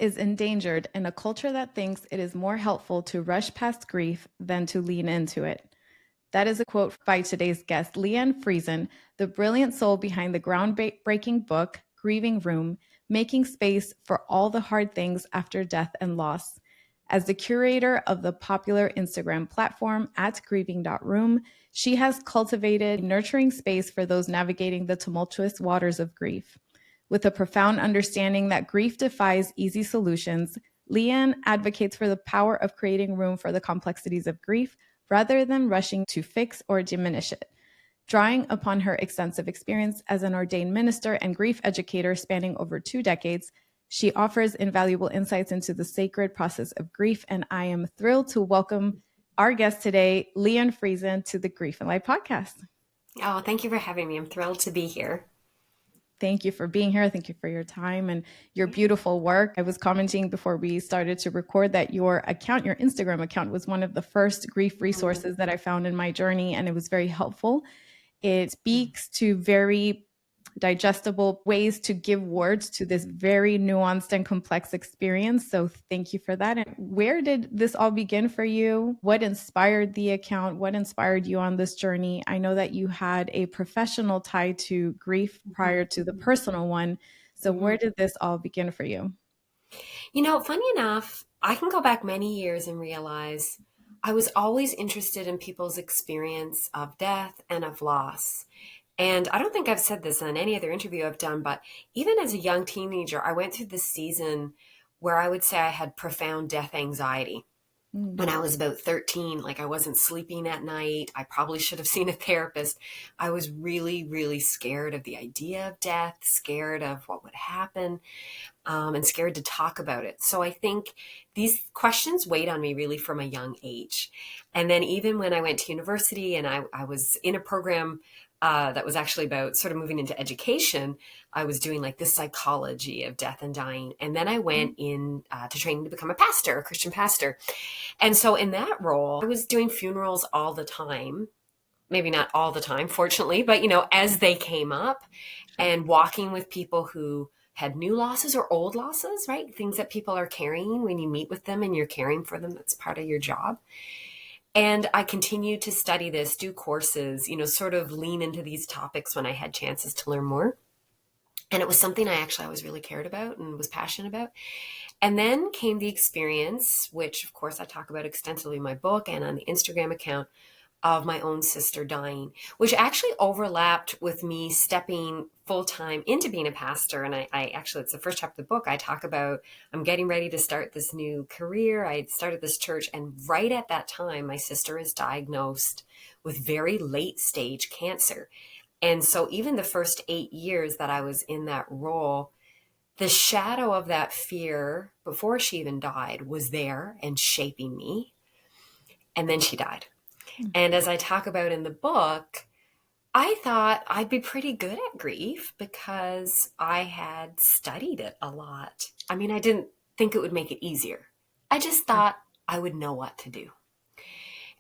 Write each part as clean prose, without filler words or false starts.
is endangered in a culture that thinks it is more helpful to rush past grief than to lean into it. That is a quote by today's guest, Leanne Friesen, the brilliant soul behind the groundbreaking book, Grieving Room, Making Space for All the Hard Things After Death and Loss. As the curator of the popular Instagram platform at grieving.room, she has cultivated a nurturing space for those navigating the tumultuous waters of grief. With a profound understanding that grief defies easy solutions, Leanne advocates for the power of creating room for the complexities of grief rather than rushing to fix or diminish it. Drawing upon her extensive experience as an ordained minister and grief educator spanning over 2 decades, she offers invaluable insights into the sacred process of grief, and I am thrilled to welcome our guest today, Leanne Friesen, to the Grief and Life podcast. Oh, thank you for having me. I'm thrilled to be here. Thank you for being here. Thank you for your time and your beautiful work. I was commenting before we started to record that your account, your Instagram account, was one of the first grief resources that I found in my journey, and it was very helpful. It speaks to very digestible ways to give words to this very nuanced and complex experience. So thank you for that. And where did this all begin for you? What inspired the account? What inspired you on this journey? I know that you had a professional tie to grief prior to the personal one. So where did this all begin for you? You know, funny enough, I can go back many years and realize I was always interested in people's experience of death and of loss. And I don't think I've said this on any other interview I've done, but even as a young teenager, I went through this season where I would say I had profound death anxiety. When I was about 13, like I wasn't sleeping at night. I probably should have seen a therapist. I was really, really scared of the idea of death, scared of what would happen, and scared to talk about it. So I think these questions weighed on me really from a young age. And then even when I went to university and I was in a program that was actually about sort of moving into education, I was doing like this psychology of death and dying. And then I went in to training to become a pastor, a Christian pastor. And so in that role, I was doing funerals all the time. Maybe not all the time, fortunately, but, you know, as they came up and walking with people who had new losses or old losses, right? Things that people are carrying when you meet with them and you're caring for them. That's part of your job. And I continued to study this, do courses, you know, sort of lean into these topics when I had chances to learn more. And it was something I always really cared about and was passionate about. And then came the experience, which of course I talk about extensively in my book and on the Instagram account, of my own sister dying, which actually overlapped with me stepping full-time into being a pastor. And I actually, it's the first chapter of the book. I talk about, I'm getting ready to start this new career. I started this church. And right at that time, my sister is diagnosed with very late stage cancer. And so even the first 8 years that I was in that role, the shadow of that fear before she even died was there and shaping me. And then she died. And as I talk about in the book, I thought I'd be pretty good at grief because I had studied it a lot. I mean, I didn't think it would make it easier. I just thought I would know what to do.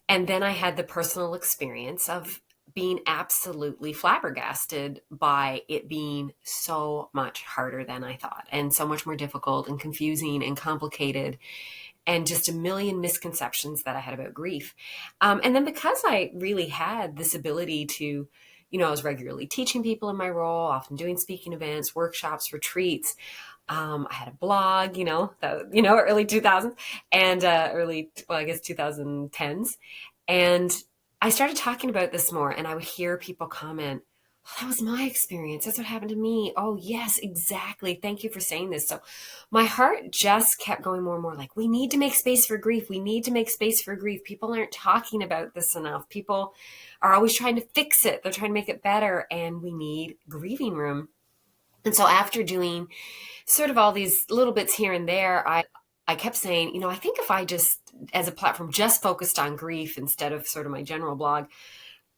And then I had the personal experience of being absolutely flabbergasted by it being so much harder than I thought and so much more difficult and confusing and complicated, and just a million misconceptions that I had about grief. And then because I really had this ability to, you know, I was regularly teaching people in my role, often doing speaking events, workshops, retreats. I had a blog, early 2000s and I guess 2010s. And I started talking about this more, and I would hear people comment, oh, that was my experience. That's what happened to me. Oh, yes, exactly. Thank you for saying this. So my heart just kept going more and more like, we need to make space for grief. We need to make space for grief. People aren't talking about this enough. People are always trying to fix it. They're trying to make it better. And we need grieving room. And so after doing sort of all these little bits here and there, I kept saying, you know, I think if I just, as a platform, just focused on grief instead of sort of my general blog,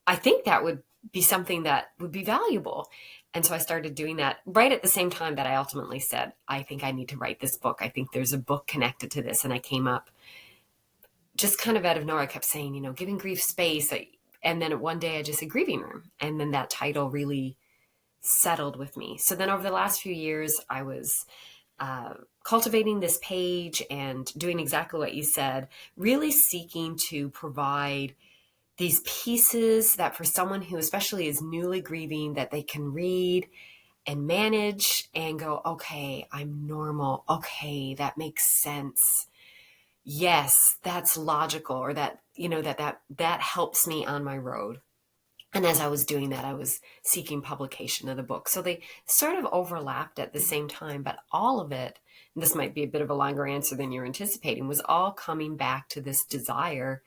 I think that would be something that would be valuable. And so I started doing that right at the same time that I ultimately said, I think I need to write this book. I think there's a book connected to this. And I came up just kind of out of nowhere. I kept saying, you know, giving grief space. And then one day I just said Grieving Room. And then that title really settled with me. So then over the last few years, I was cultivating this page and doing exactly what you said, really seeking to provide these pieces that for someone who especially is newly grieving, that they can read and manage and go, okay, I'm normal. Okay, that makes sense. Yes, that's logical, or that, that helps me on my road. And as I was doing that, I was seeking publication of the book. So they sort of overlapped at the same time, but all of it, and this might be a bit of a longer answer than you're anticipating, was all coming back to this desire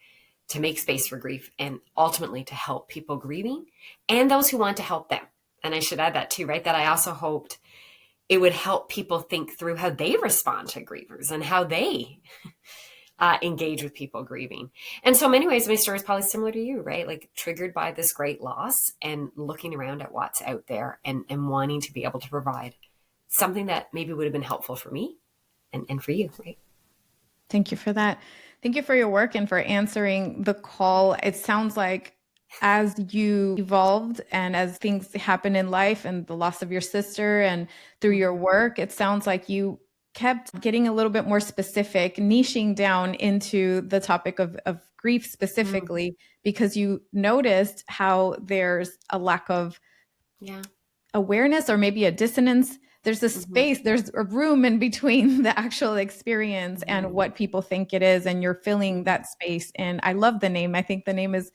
to make space for grief and ultimately to help people grieving and those who want to help them. And I should add that too, right? That I also hoped it would help people think through how they respond to grievers and how they engage with people grieving. And so in many ways, my story is probably similar to you, right? Like triggered by this great loss and looking around at what's out there and wanting to be able to provide something that maybe would have been helpful for me and for you, right? Thank you for that. Thank you for your work and for answering the call. It sounds like as you evolved and as things happen in life and the loss of your sister and through your work, it sounds like you kept getting a little bit more specific, niching down into the topic of grief specifically, because you noticed how there's a lack of awareness or maybe a dissonance. There's a space, there's a room in between the actual experience and what people think it is, and you're filling that space. And I love the name. I think the name is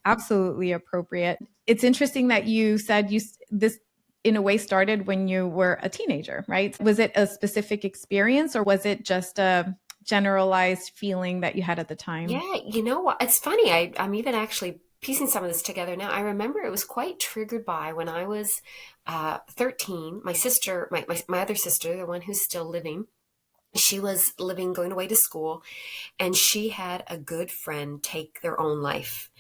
absolutely appropriate. It's interesting that you said this in a way started when you were a teenager, right? Was it a specific experience or was it just a generalized feeling that you had at the time? Yeah, you know what? It's funny. I'm even actually piecing some of this together now. I remember it was quite triggered by when I was 13. My sister, my other sister, the one who's still living, she was living, going away to school, and she had a good friend take their own life,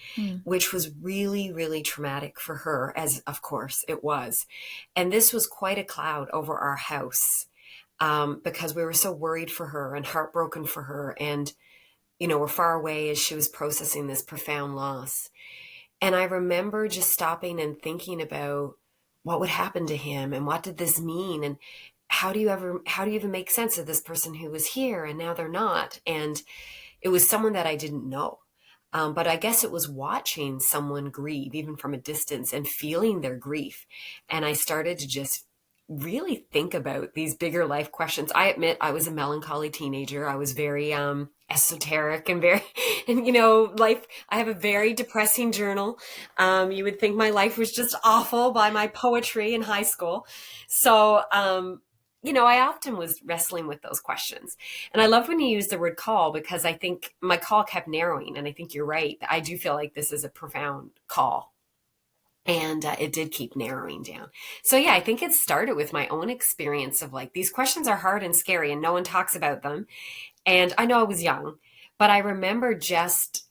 which was really, really traumatic for her, as of course it was. And this was quite a cloud over our house because we were so worried for her and heartbroken for her. And we're far away as she was processing this profound loss. And I remember just stopping and thinking about what would happen to him and what did this mean? And how do you even make sense of this person who was here and now they're not? And it was someone that I didn't know. But I guess it was watching someone grieve, even from a distance, and feeling their grief. And I started to just really think about these bigger life questions. I admit I was a melancholy teenager. I was very esoteric and life. I have a very depressing journal. You would think my life was just awful by my poetry in high school. So, I often was wrestling with those questions. And I love when you use the word call, because I think my call kept narrowing. And I think you're right. I do feel like this is a profound call. And it did keep narrowing down. So yeah, I think it started with my own experience of like, these questions are hard and scary and no one talks about them. And I know I was young, but I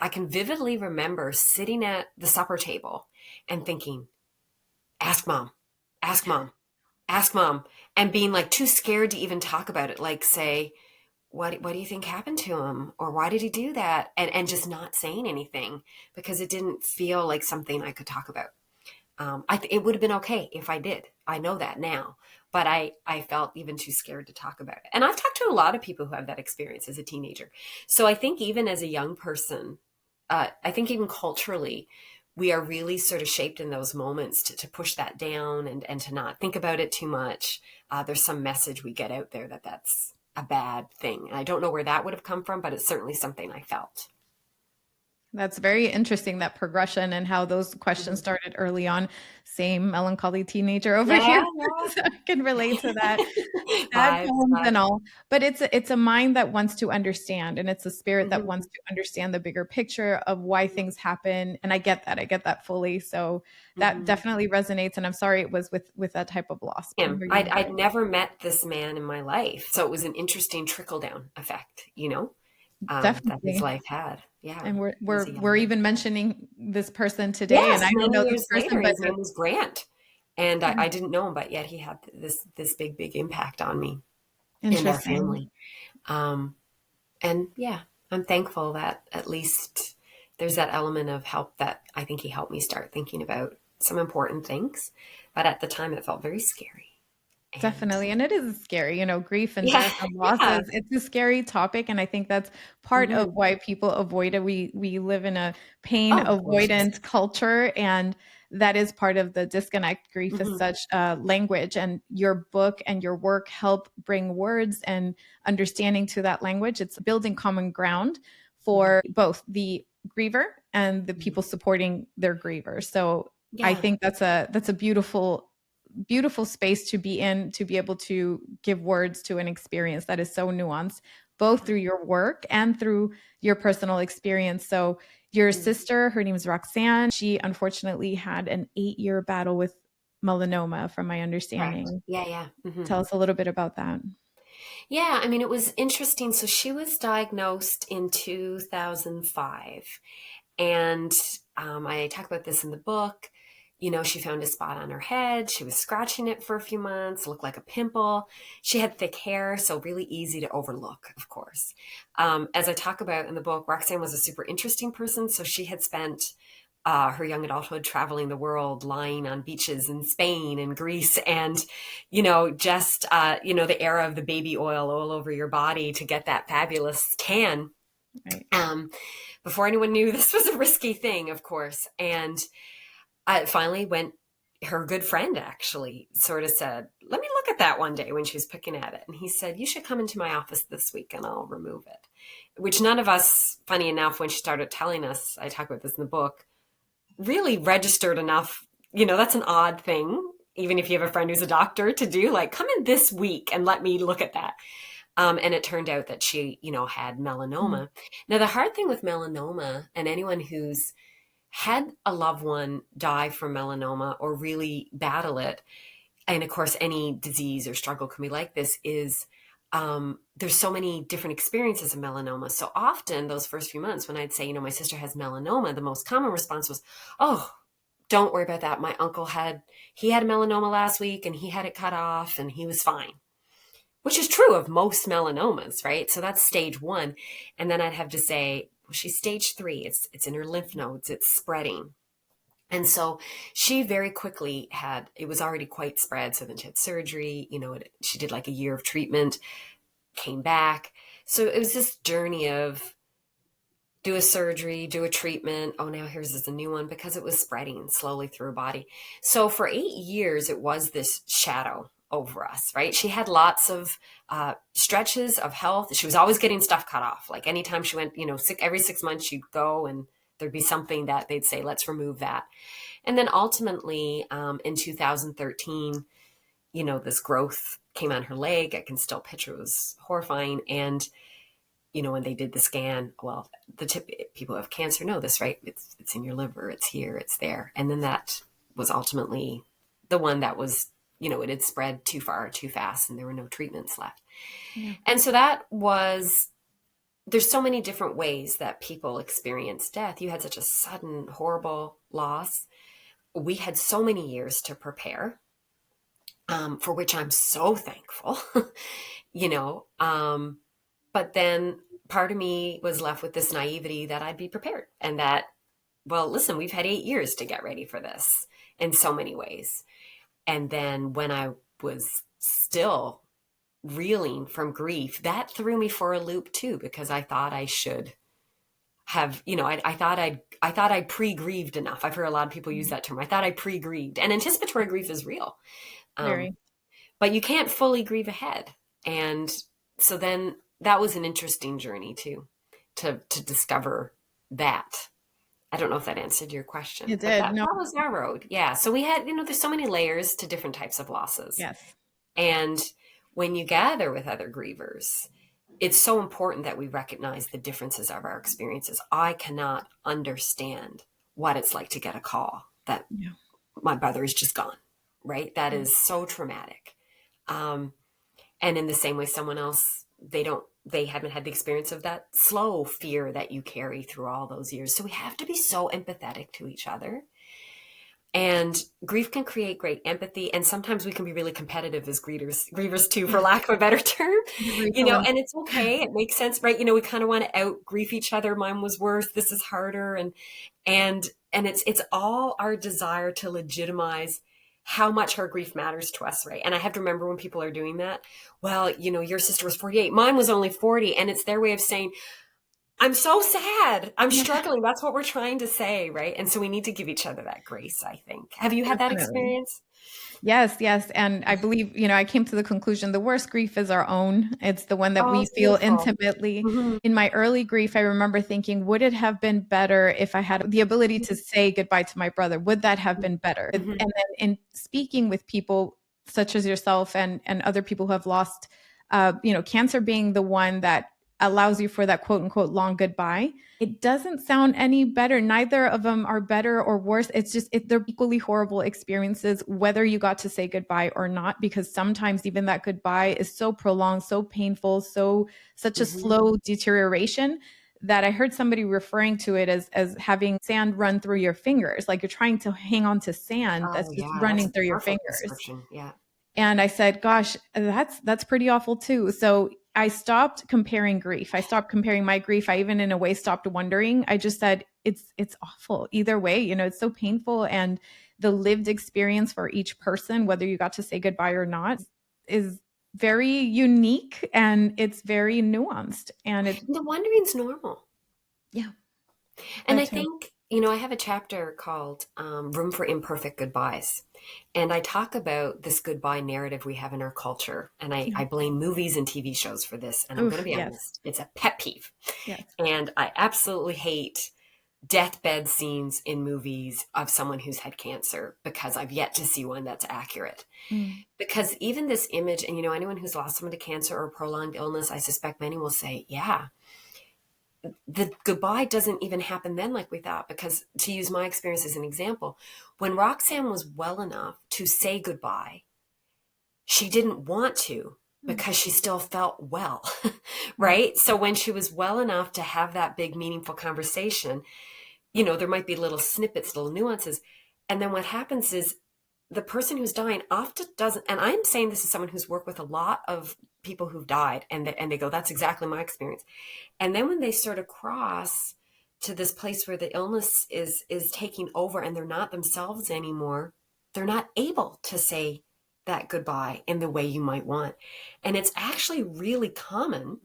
can vividly remember sitting at the supper table and thinking, ask mom, ask mom, ask mom, and being like too scared to even talk about it. Like say, what do you think happened to him? Or why did he do that? And just not saying anything because it didn't feel like something I could talk about. It would have been okay if I did. I know that now, but I felt even too scared to talk about it. And I've talked to a lot of people who have that experience as a teenager. So I think even as a young person, I think even culturally, we are really sort of shaped in those moments to push that down and to not think about it too much. There's some message we get out there that's a bad thing. And I don't know where that would have come from, but it's certainly something I felt. That's very interesting, that progression and how those questions started early on. Same melancholy teenager over Yeah, here. So I can relate to that. Sad vibes, poems vibes. and all. But it's a mind that wants to understand, and it's a spirit that Mhm. wants to understand the bigger picture of why things happen. And I get that. I get that fully. So that Mhm. definitely resonates. And I'm sorry it was with that type of loss when Him. you're I'd younger. never met this man in my life, so it was an interesting trickle down effect, that his Definitely. life had. Yeah, And we're as we're a young we're man. even mentioning this person today, and Yes, I don't many know this years person, later, but his name was Grant, and I didn't know him, but yet he had this big impact on me and our interesting. family. Um, and yeah, I'm thankful that at least there's that element of help that I think he helped me start thinking about some important things. But at the time, it felt very scary. And Definitely. And it is scary, grief and yeah, death and yeah. losses. It's a scary topic. And I think that's part of Hmm. why people avoid it. We live in a pain Oh, gorgeous. avoidant culture. And that is part of the disconnect. Grief is Hmm. such a language. And your book and your work help bring words and understanding to that language. It's building common ground Hmm. for both the griever and the Hmm. people supporting their griever. So I Yeah. think that's a beautiful space to be in, to be able to give words to an experience that is so nuanced, both through your work and through your personal experience. So your Mhm. sister, her name is Roxanne, she unfortunately had an 8-year battle with melanoma, from my Correct. understanding. Yeah, yeah. Hmm. Tell us a little bit about that. Yeah, I mean, it was interesting. So she was diagnosed in 2005. And I talk about this in the book. She found a spot on her head. She was scratching it for a few months, looked like a pimple. She had thick hair, so really easy to overlook, of course. As I talk about in the book, Roxanne was a super interesting person. So she had spent her young adulthood traveling the world, lying on beaches in Spain and Greece, and just the era of the baby oil all over your body to get that fabulous tan. Right. Um, Before anyone knew this was a risky thing, of course. And I finally went, her good friend actually sort of said, let me look at that one day when she was picking at it. And he said, you should come into my office this week and I'll remove it. Which none of us, funny enough, when she started telling us, I talk about this in the book, really registered enough. That's an odd thing, even if you have a friend who's a doctor, to do, like, come in this week and let me look at that. And it turned out that she, had Mm. melanoma. Now, the hard thing with melanoma, and anyone who's had a loved one die from melanoma or really battle it, and of course, any disease or struggle can be like this, is there's so many different experiences of melanoma. So often, those first few months, when I'd say, my sister has melanoma, the most common response was, oh, don't worry about that. My uncle he had a melanoma last week and he had it cut off and he was fine, which is true of most melanomas, right? So that's stage one. And then I'd have to say, well, she's stage three. It's in her lymph nodes. It's spreading. And so she very quickly it was already quite spread. So then she had surgery, she did like a year of treatment, came back. So it was this journey of do a surgery, do a treatment. Oh, now here's this a new one, because it was spreading slowly through her body. So for 8 years, it was this shadow over us, right? She had lots of stretches of health. She was always getting stuff cut off. Like anytime she went, every 6 months she'd go and there'd be something that they'd say, let's remove that. And then ultimately in 2013, this growth came on her leg. I can still picture it was horrifying. And when they did the scan, well, people who have cancer know this, right? It's in your liver, it's here, it's there. And then that was ultimately the one that was, it had spread too far, too fast, and there were no treatments left. Yeah. And so there's so many different ways that people experience death. You had such a sudden, horrible loss. We had so many years to prepare, for which I'm so thankful, you know. But then part of me was left with this naivety that I'd be prepared and that, well, listen, we've had 8 years to get ready for this in so many ways. And then when I was still reeling from grief, that threw me for a loop too, because I thought I should have, I thought I'd pre-grieved enough. I've heard a lot of people use that term. I thought I pre-grieved, and anticipatory grief is real. Um, Very. but you can't fully grieve ahead. And so then that was an interesting journey too, to discover that. I don't know if that answered your question, It but did. that No. was our road. Yeah. So we had, there's so many layers to different types of losses. Yes. And when you gather with other grievers, it's so important that we recognize the differences of our experiences. I cannot understand what it's like to get a call that Yeah. my brother is just gone, right? That is so traumatic. Um, and in the same way, someone else, they haven't had the experience of that slow fear that you carry through all those years. So we have to be so empathetic to each other. And grief can create great empathy. And sometimes we can be really competitive as grievers too, for lack of a better term, Refill. and it's okay. It makes sense, right? We kind of want to out grief each other. Mine was worse. This is harder. And it's all our desire to legitimize how much our grief matters to us, right? And I have to remember when people are doing that, well, your sister was 48, mine was only 40. And it's their way of saying, I'm so sad. I'm struggling. That's what we're trying to say, right? And so we need to give each other that grace, I think. Have you had that Definitely. experience? Yes, yes. And I believe, I came to the conclusion the worst grief is our own. It's the one that Oh, we it's feel beautiful. intimately. Hmm. In my early grief, I remember thinking, would it have been better if I had the ability to say goodbye to my brother? Would that have been better? And Hmm. then in speaking with people such as yourself and other people who have lost, cancer being the one that allows you for that quote unquote long goodbye, it doesn't sound any better. Neither of them are better or worse. It's just they're equally horrible experiences, whether you got to say goodbye or not, because sometimes even that goodbye is so prolonged, so painful, such a Hmm. slow deterioration that I heard somebody referring to it as having sand run through your fingers, like you're trying to hang on to sand Oh, that's just yeah, that's running a through your perfect fingers. description. Yeah. And I said, gosh, that's pretty awful too. So I stopped comparing grief. I stopped comparing my grief. I even in a way stopped wondering. I just said it's awful. Either way, it's so painful, and the lived experience for each person, whether you got to say goodbye or not, is very unique and it's very nuanced. And it The wondering's normal. yeah, And that I too. think, I have a chapter called Room for Imperfect Goodbyes. And I talk about this goodbye narrative we have in our culture. And I blame movies and TV shows for this. And I'm going to Oof, be yes. honest, it's a pet peeve. Yes. And I absolutely hate deathbed scenes in movies of someone who's had cancer because I've yet to see one that's accurate. Mm, Because even this image, and anyone who's lost someone to cancer or prolonged illness, I suspect many will say, yeah, the goodbye doesn't even happen then like we thought. Because to use my experience as an example, when Roxanne was well enough to say goodbye, she didn't want to mm, because she still felt well, right. right? So when she was well enough to have that big, meaningful conversation, there might be little snippets, little nuances. And then what happens is the person who's dying often doesn't, and I'm saying this as someone who's worked with a lot of people who've died, and they go, that's exactly my experience. And then when they sort of cross to this place where the illness is taking over and they're not themselves anymore, they're not able to say that goodbye in the way you might want. And it's actually really common,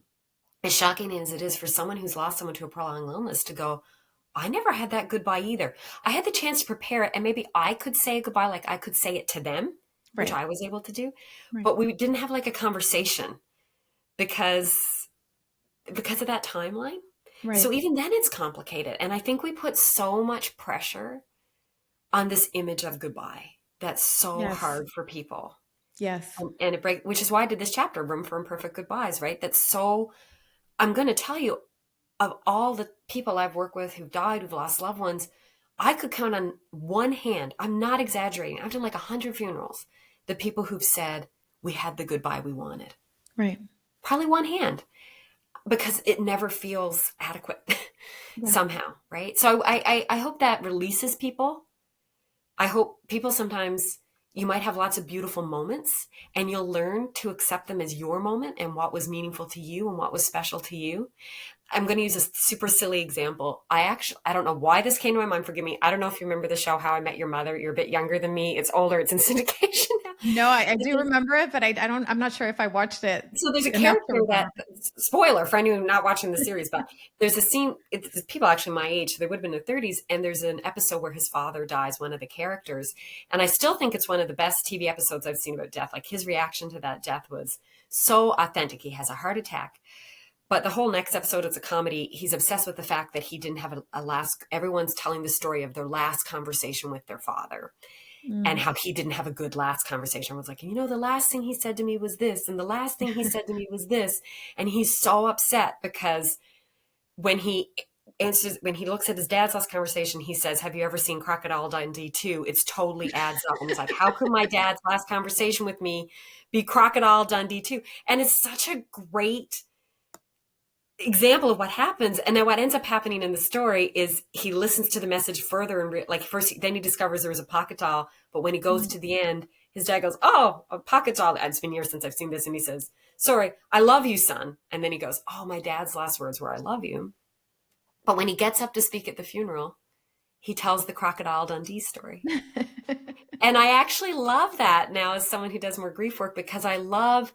as shocking as it is for someone who's lost someone to a prolonged illness, to go, I never had that goodbye either. I had the chance to prepare it, and maybe I could say goodbye, like I could say it to them, which Right. I was able to do, Right. but we didn't have like a conversation because of that timeline. So Right. even then it's complicated. And I think we put so much pressure on this image of goodbye that's so Yes. hard for people. Yes. And which is why I did this chapter, Room for Imperfect Goodbyes, right? That's so, I'm going to tell you, of all the people I've worked with who've died, who've lost loved ones, I could count on one hand. I'm not exaggerating. I've done like 100 funerals. The people who've said, we had the goodbye we wanted. Right. Probably one hand, because it never feels adequate Yeah. somehow, right? So I hope that releases people. I hope people sometimes, you might have lots of beautiful moments and you'll learn to accept them as your moment and what was meaningful to you and what was special to you. I'm going to use a super silly example. I don't know why this came to my mind. Forgive me. I don't know if you remember the show How I Met Your Mother. You're a bit younger than me. It's older. It's in syndication now. No, I do remember it, but I'm not sure if I watched it So there's a enough to character that, remember. spoiler for anyone not watching the series, but there's a scene, it's people actually my age, so they would have been in their 30s, and there's an episode where his father dies, one of the characters. And I still think it's one of the best TV episodes I've seen about death. Like his reaction to that death was so authentic. He has a heart attack. But the whole next episode, it's a comedy. He's obsessed with the fact that he didn't have a last, everyone's telling the story of their last conversation with their father and Mm. how he didn't have a good last conversation. I was like, the last thing he said to me was this, and the last thing he said to me was this. And he's so upset because when he when he looks at his dad's last conversation, he says, have you ever seen Crocodile Dundee 2? It's totally adds up. And he's like, how could my dad's last conversation with me be Crocodile Dundee 2? And it's such a great example of what happens. And then what ends up happening in the story is he listens to the message further and like first, then he discovers there was a pocket doll. But when he goes Mm. to the end, his dad goes, oh, a pocket doll. It's been years since I've seen this. And he says, sorry, I love you, son. And then he goes, oh, my dad's last words were, I love you. But when he gets up to speak at the funeral, he tells the Crocodile Dundee story. And I actually love that now as someone who does more grief work, because I love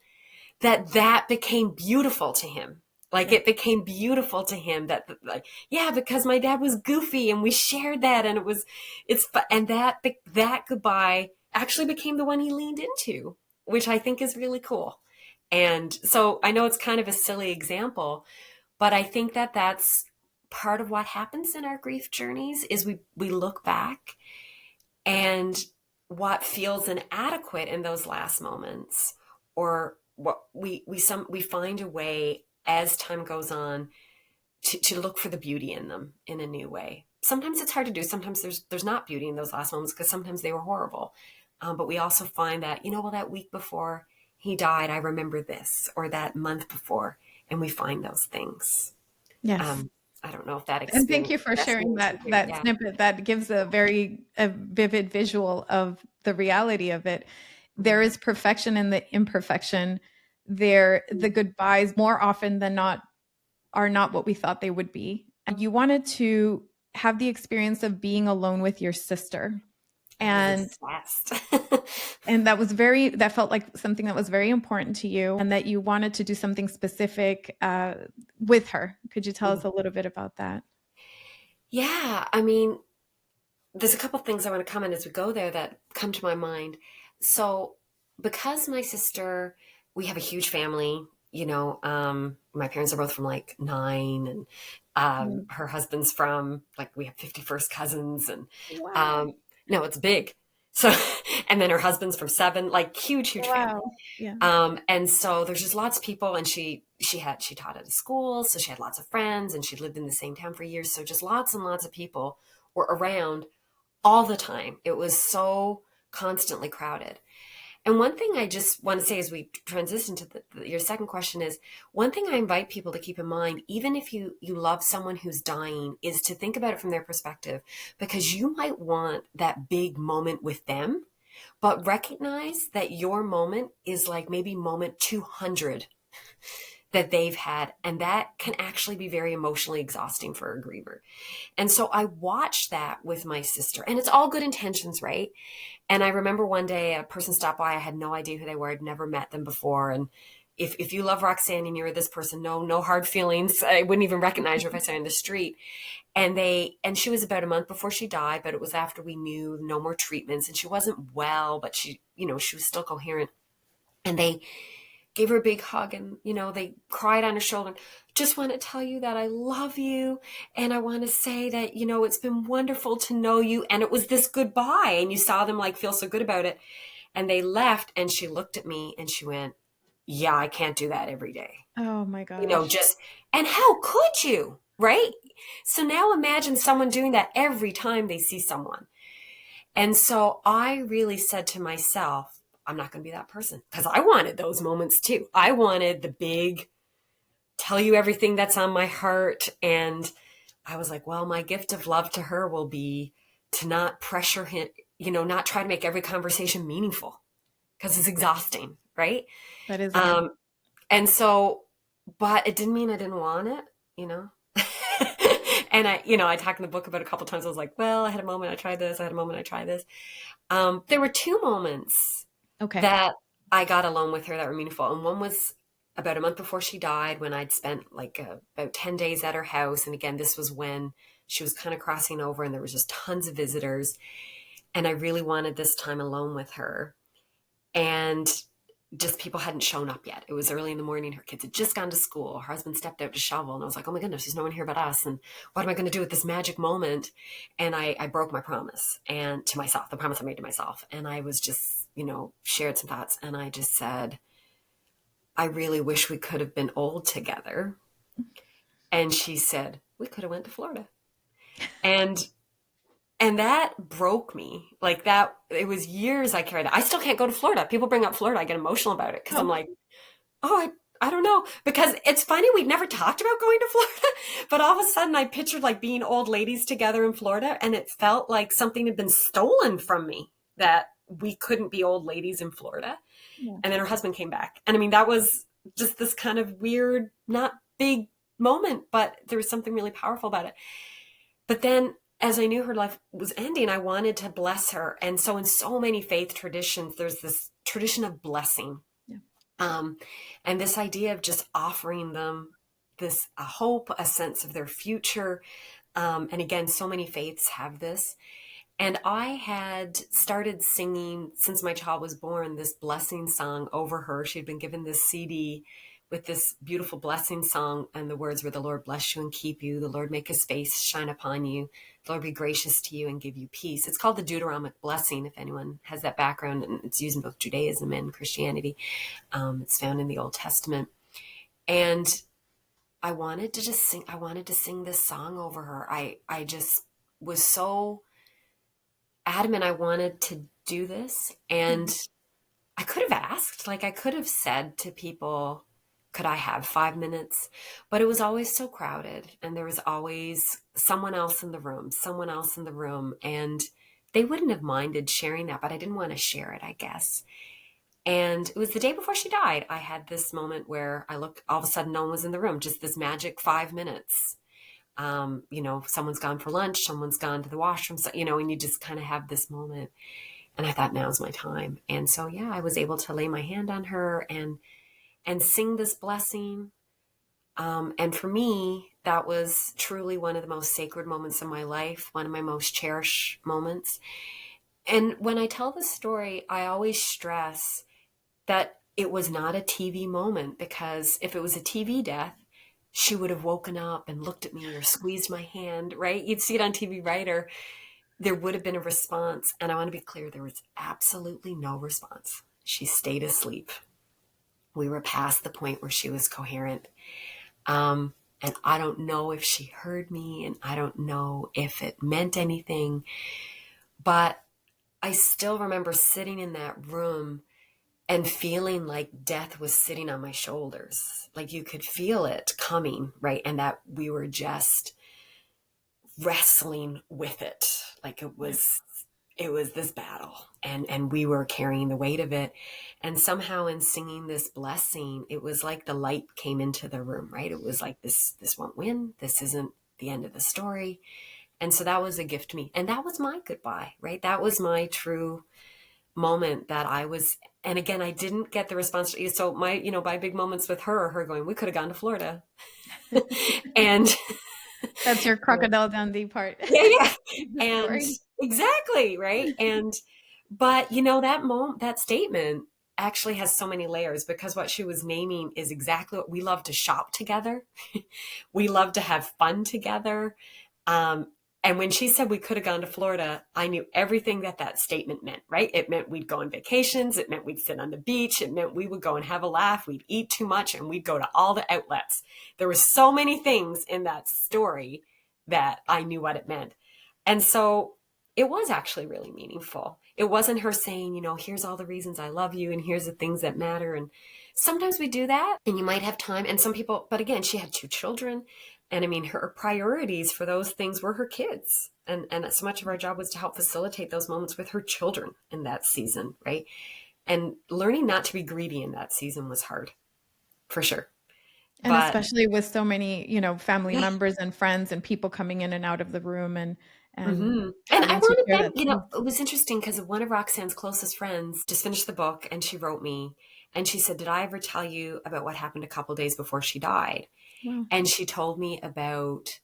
that became beautiful to him. Like Yeah. it became beautiful to him that, like, yeah, because my dad was goofy and we shared that, and and that goodbye actually became the one he leaned into, which I think is really cool. And so I know it's kind of a silly example, but I think that that's part of what happens in our grief journeys is we look back, and what feels inadequate in those last moments, or what we find a way as time goes on to look for the beauty in them in a new way. Sometimes it's hard to do. Sometimes there's not beauty in those last moments because sometimes they were horrible. But we also find that, well, that week before he died, I remember this, or that month before, and we find those things. Yes. Um, I don't know if that And thank experience you for sharing resonates with that you. that Yeah. snippet that gives a vivid visual of the reality of it. There Mhm. is perfection in the imperfection. The goodbyes more often than not are not what we thought they would be. And you wanted to have the experience of being alone with your sister. I was And obsessed. that felt like something that was very important to you, and that you wanted to do something specific with her. Could you tell us a little bit about that? Yeah, I mean, there's a couple things I want to comment as we go there that come to my mind. So, because my sister, we have a huge family, my parents are both from like nine, and Mm. her husband's from like, we have 51st cousins, and Wow. um, no, it's big. So, and then her husband's from seven, like huge, huge family. Wow. Yeah. And so there's just lots of people, and she taught at a school, so she had lots of friends, and she lived in the same town for years. So just lots and lots of people were around all the time. It was so constantly crowded. And one thing I just want to say as we transition to your second question is, one thing I invite people to keep in mind, even if you love someone who's dying, is to think about it from their perspective, because you might want that big moment with them, but recognize that your moment is like maybe moment 200 that they've had. And that can actually be very emotionally exhausting for a griever. And so I watched that with my sister, and it's all good intentions, right? And I remember one day a person stopped by. I had no idea who they were. I'd never met them before. And if you love Roxanne and you're this person, no hard feelings. I wouldn't even recognize her if I saw her in the street. And she was about a month before she died, but it was after we knew no more treatments, and she wasn't well, but she was still coherent. And they gave her a big hug, and, they cried on her shoulder. Just want to tell you that I love you. And I want to say that, it's been wonderful to know you. And it was this goodbye, and you saw them like feel so good about it. And they left, and she looked at me and she went, yeah, I can't do that every day. Oh my gosh. And how could you? Right? So now imagine someone doing that every time they see someone. And so I really said to myself, I'm not going to be that person, because I wanted those moments too. I wanted the big, tell you everything that's on my heart. And I was like, well, my gift of love to her will be to not pressure him, not try to make every conversation meaningful, because it's exhausting. Right. That is exhausting. Um, and so, but it didn't mean I didn't want it, you know? And I talked in the book about a couple of times. I was like, well, I had a moment I tried this. I had a moment I tried this. There were two moments Okay. that I got alone with her that were meaningful. And one was about a month before she died, when I'd spent like about 10 days at her house. And again, this was when she was kind of crossing over and there was just tons of visitors. And I really wanted this time alone with her. And just people hadn't shown up yet. It was early in the morning. Her kids had just gone to school. Her husband stepped out to shovel. And I was like, oh my goodness, there's no one here but us. And what am I going to do with this magic moment? And I broke my promise, and to myself, the promise I made to myself. And I was just, shared some thoughts. And I just said, I really wish we could have been old together. And she said, we could have went to Florida. And that broke me. Like that, it was years I carried that. I still can't go to Florida. People bring up Florida, I get emotional about it, because I'm Oh, like, oh, I don't know. Because it's funny, we'd never talked about going to Florida, but all of a sudden I pictured like being old ladies together in Florida, and it felt like something had been stolen from me, that we couldn't be old ladies in Florida. yeah. And then her husband came back. And I mean, that was just this kind of weird, not big moment, but there was something really powerful about it. But then as I knew her life was ending, I wanted to bless her. And so in so many faith traditions, there's this tradition of blessing. Yeah. Um, and this idea of just offering them this a hope, a sense of their future. And again, so many faiths have this. And I had started singing since my child was born this blessing song over her. She'd been given this CD with this beautiful blessing song, and the words were, "The Lord bless you and keep you. The Lord make his face shine upon you. The Lord be gracious to you and give you peace." It's called the Deuteronomic blessing, if anyone has that background, and it's used in both Judaism and Christianity. It's found in the Old Testament. And I wanted to just sing, I wanted to sing this song over her. I just was so adamant I wanted to do this. And I could have asked, like I could have said to people, could I have 5 minutes? But it was always so crowded. And there was always someone else in the room, someone else in the room. And they wouldn't have minded sharing that, but I didn't want to share it, I guess. And it was the day before she died. I had this moment where I looked, all of a sudden, no one was in the room, just this magic 5 minutes. Someone's gone for lunch, someone's gone to the washroom, so, and you just kind of have this moment. And I thought, now's my time. And so, yeah, I was able to lay my hand on her and sing this blessing. And for me, that was truly one of the most sacred moments of my life, one of my most cherished moments. And when I tell this story, I always stress that it was not a TV moment, because if it was a TV death, she would have woken up and looked at me or squeezed my hand, right? You'd see it on TV, right? Or there would have been a response. And I want to be clear, there was absolutely no response. She stayed asleep. We were past the point where she was coherent. And I don't know if she heard me, and I don't know if it meant anything, but I still remember sitting in that room and feeling like death was sitting on my shoulders. Like you could feel it coming, right? And that we were just wrestling with it. Like it was this battle, and we were carrying the weight of it. And somehow in singing this blessing, it was like the light came into the room, right? It was like this won't win. This isn't the end of the story. And so that was a gift to me. And that was my goodbye, right? That was my true moment that I was, and again, I didn't get the response. So my big moments with her going, we could have gone to Florida. And That's your crocodile Dundee part. yeah. The And story. exactly. Right. But that statement actually has so many layers, because what she was naming is exactly what we love to shop together. We love to have fun together. Um, and when she said we could have gone to Florida, I knew everything that statement meant, right? It meant we'd go on vacations. It meant we'd sit on the beach. It meant we would go and have a laugh. We'd eat too much, and we'd go to all the outlets. There were so many things in that story that I knew what it meant. And so it was actually really meaningful. It wasn't her saying, here's all the reasons I love you, and here's the things that matter. And sometimes we do that, and you might have time. And some people, but again, she had 2 children. And I mean, her priorities for those things were her kids. And so much of our job was to help facilitate those moments with her children in that season, right? And learning not to be greedy in that season was hard, for sure. And But especially with so many, family yeah. members and friends and people coming in and out of the room and Mm-hmm. And I having to wanted share them, that space. it was interesting because one of Roxanne's closest friends just finished the book, and she wrote me and she said, "Did I ever tell you about what happened a couple days before she died?" Wow. And she told me about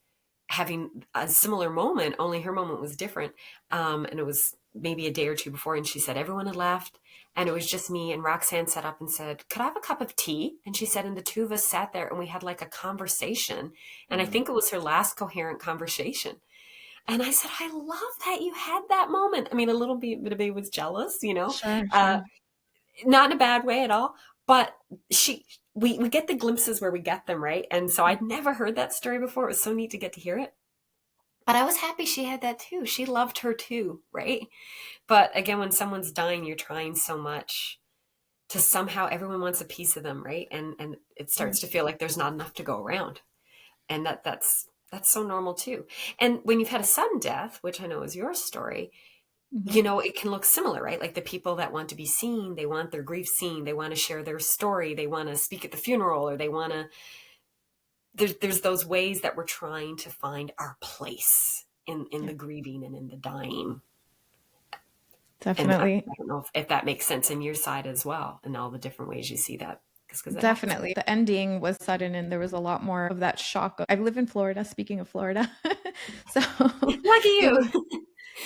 having a similar moment, only her moment was different. And it was maybe a day or two before. And she said, everyone had left, and it was just me. And Roxanne sat up and said, "Could I have a cup of tea?" And she said, and the two of us sat there and we had like a conversation. And I Wow. think it was her last coherent conversation. And I said, I love that you had that moment. I mean, a little bit of me was jealous, Sure, uh, sure. not in a bad way at all. But we get the glimpses where we get them, right? And so I'd never heard that story before. It was so neat to get to hear it. But I was happy she had that too. She loved her too, right? But again, when someone's dying, you're trying so much to somehow everyone wants a piece of them, right? And it Yeah. starts to feel like there's not enough to go around. And that's so normal too. And when you've had a sudden death, which I know is your story, Mhm. it can look similar, right? Like the people that want to be seen, they want their grief seen, they want to share their story, they want to speak at the funeral, or they want to, there's those ways that we're trying to find our place in the grieving and in the dying. And Definitely. I don't know if that makes sense in your side as well, and all the different ways you see that, because it happens. Definitely. The ending was sudden and there was a lot more of that shock. I live in Florida, speaking of Florida. So Lucky it you. was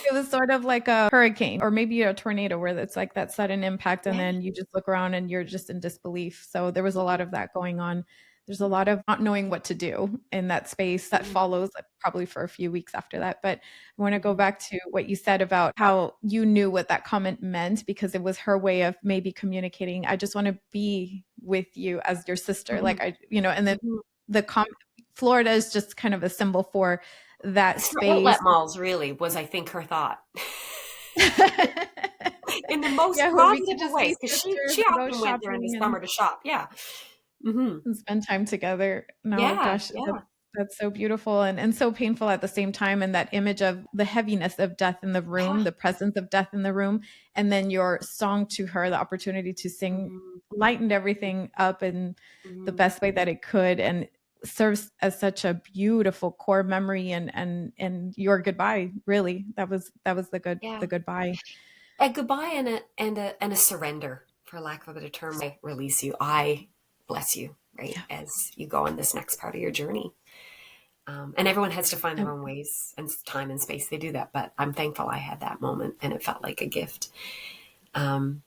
it was sort of like a hurricane or maybe a tornado where it's like that sudden impact and Yeah. then you just look around and you're just in disbelief. So there was a lot of that going on. There's a lot of not knowing what to do in that space that Mhm. follows probably for a few weeks after that. But I want to go Mhm. back to what you said about how you knew what that comment meant because it was her way of maybe communicating, I just want to be with you as your sister. Like Mhm. and then Mhm. the Florida is just kind of a symbol for that It's the space. outlet malls, really, was, I think, her thought. In the most Yeah, where we positive could of just be ways, because sisters she and go often went there in the shopping summer to shop. Yeah. Hmm. and spend time together. No, Yeah. gosh, Yeah. that's so beautiful and so painful at the same time. And that image of the heaviness of death in the room, Yeah. the presence of death in the room, and then your song to her, the opportunity to sing, Mhm. lightened everything up in the Mhm. best way that it could, and serves as such a beautiful core memory and your goodbye. Really, that was Yeah. the goodbye. A goodbye and a surrender, for lack of a better term. I release you. I bless you, right, Yeah. as you go on this next part of your journey. And everyone has to find their And own ways and time and space. They do that, but I'm thankful I had that moment, and it felt like a gift. Um,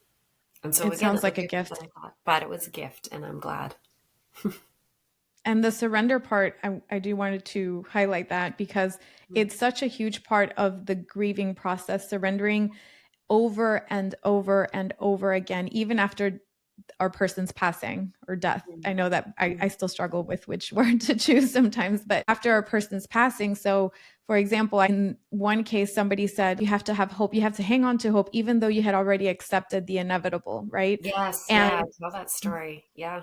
and so it again, it sounds looked like a different than gift. I thought, but it was a gift, and I'm glad. And the surrender part, I do wanted to highlight that because it's such a huge part of the grieving process, surrendering over and over and over again, even after our person's passing or death. I know that I still struggle with which word to choose sometimes, but after a person's passing. So, for example, in one case, somebody said, you have to have hope, you have to hang on to hope, even though you had already accepted the inevitable, right? Yes, And yeah, tell that story. Yeah.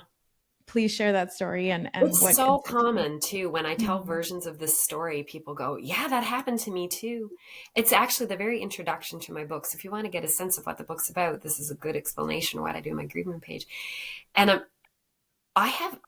please share that story and It's what so exactly. common too. When I tell Mhm. versions of this story, people go, yeah, that happened to me too. It's actually the very introduction to my books. If you want to get a sense of what the book's about, this is a good explanation of what I do on my Grieving Room page. And I have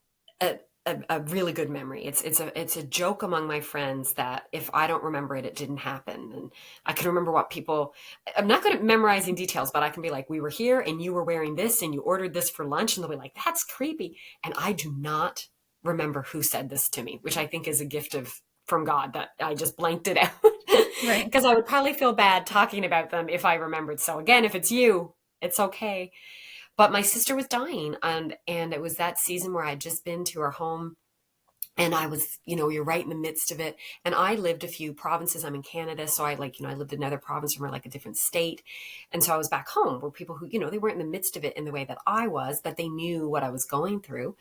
a really good memory. It's a joke among my friends that if I don't remember it, it didn't happen. And I can remember what people. I'm not good at memorizing details, but I can be like, we were here and you were wearing this and you ordered this for lunch, and they'll be like, that's creepy. And I do not remember who said this to me, which I think is a gift of from God that I just blanked it out Right. because I would probably feel bad talking about them if I remembered. So again, if it's you, it's okay. But my sister was dying, and it was that season where I'd just been to her home, and I was, you're right in the midst of it. And I lived a few provinces. I'm in Canada, so I I lived in another province from like a different state. And so I was back home where people who, they weren't in the midst of it in the way that I was, but they knew what I was going through.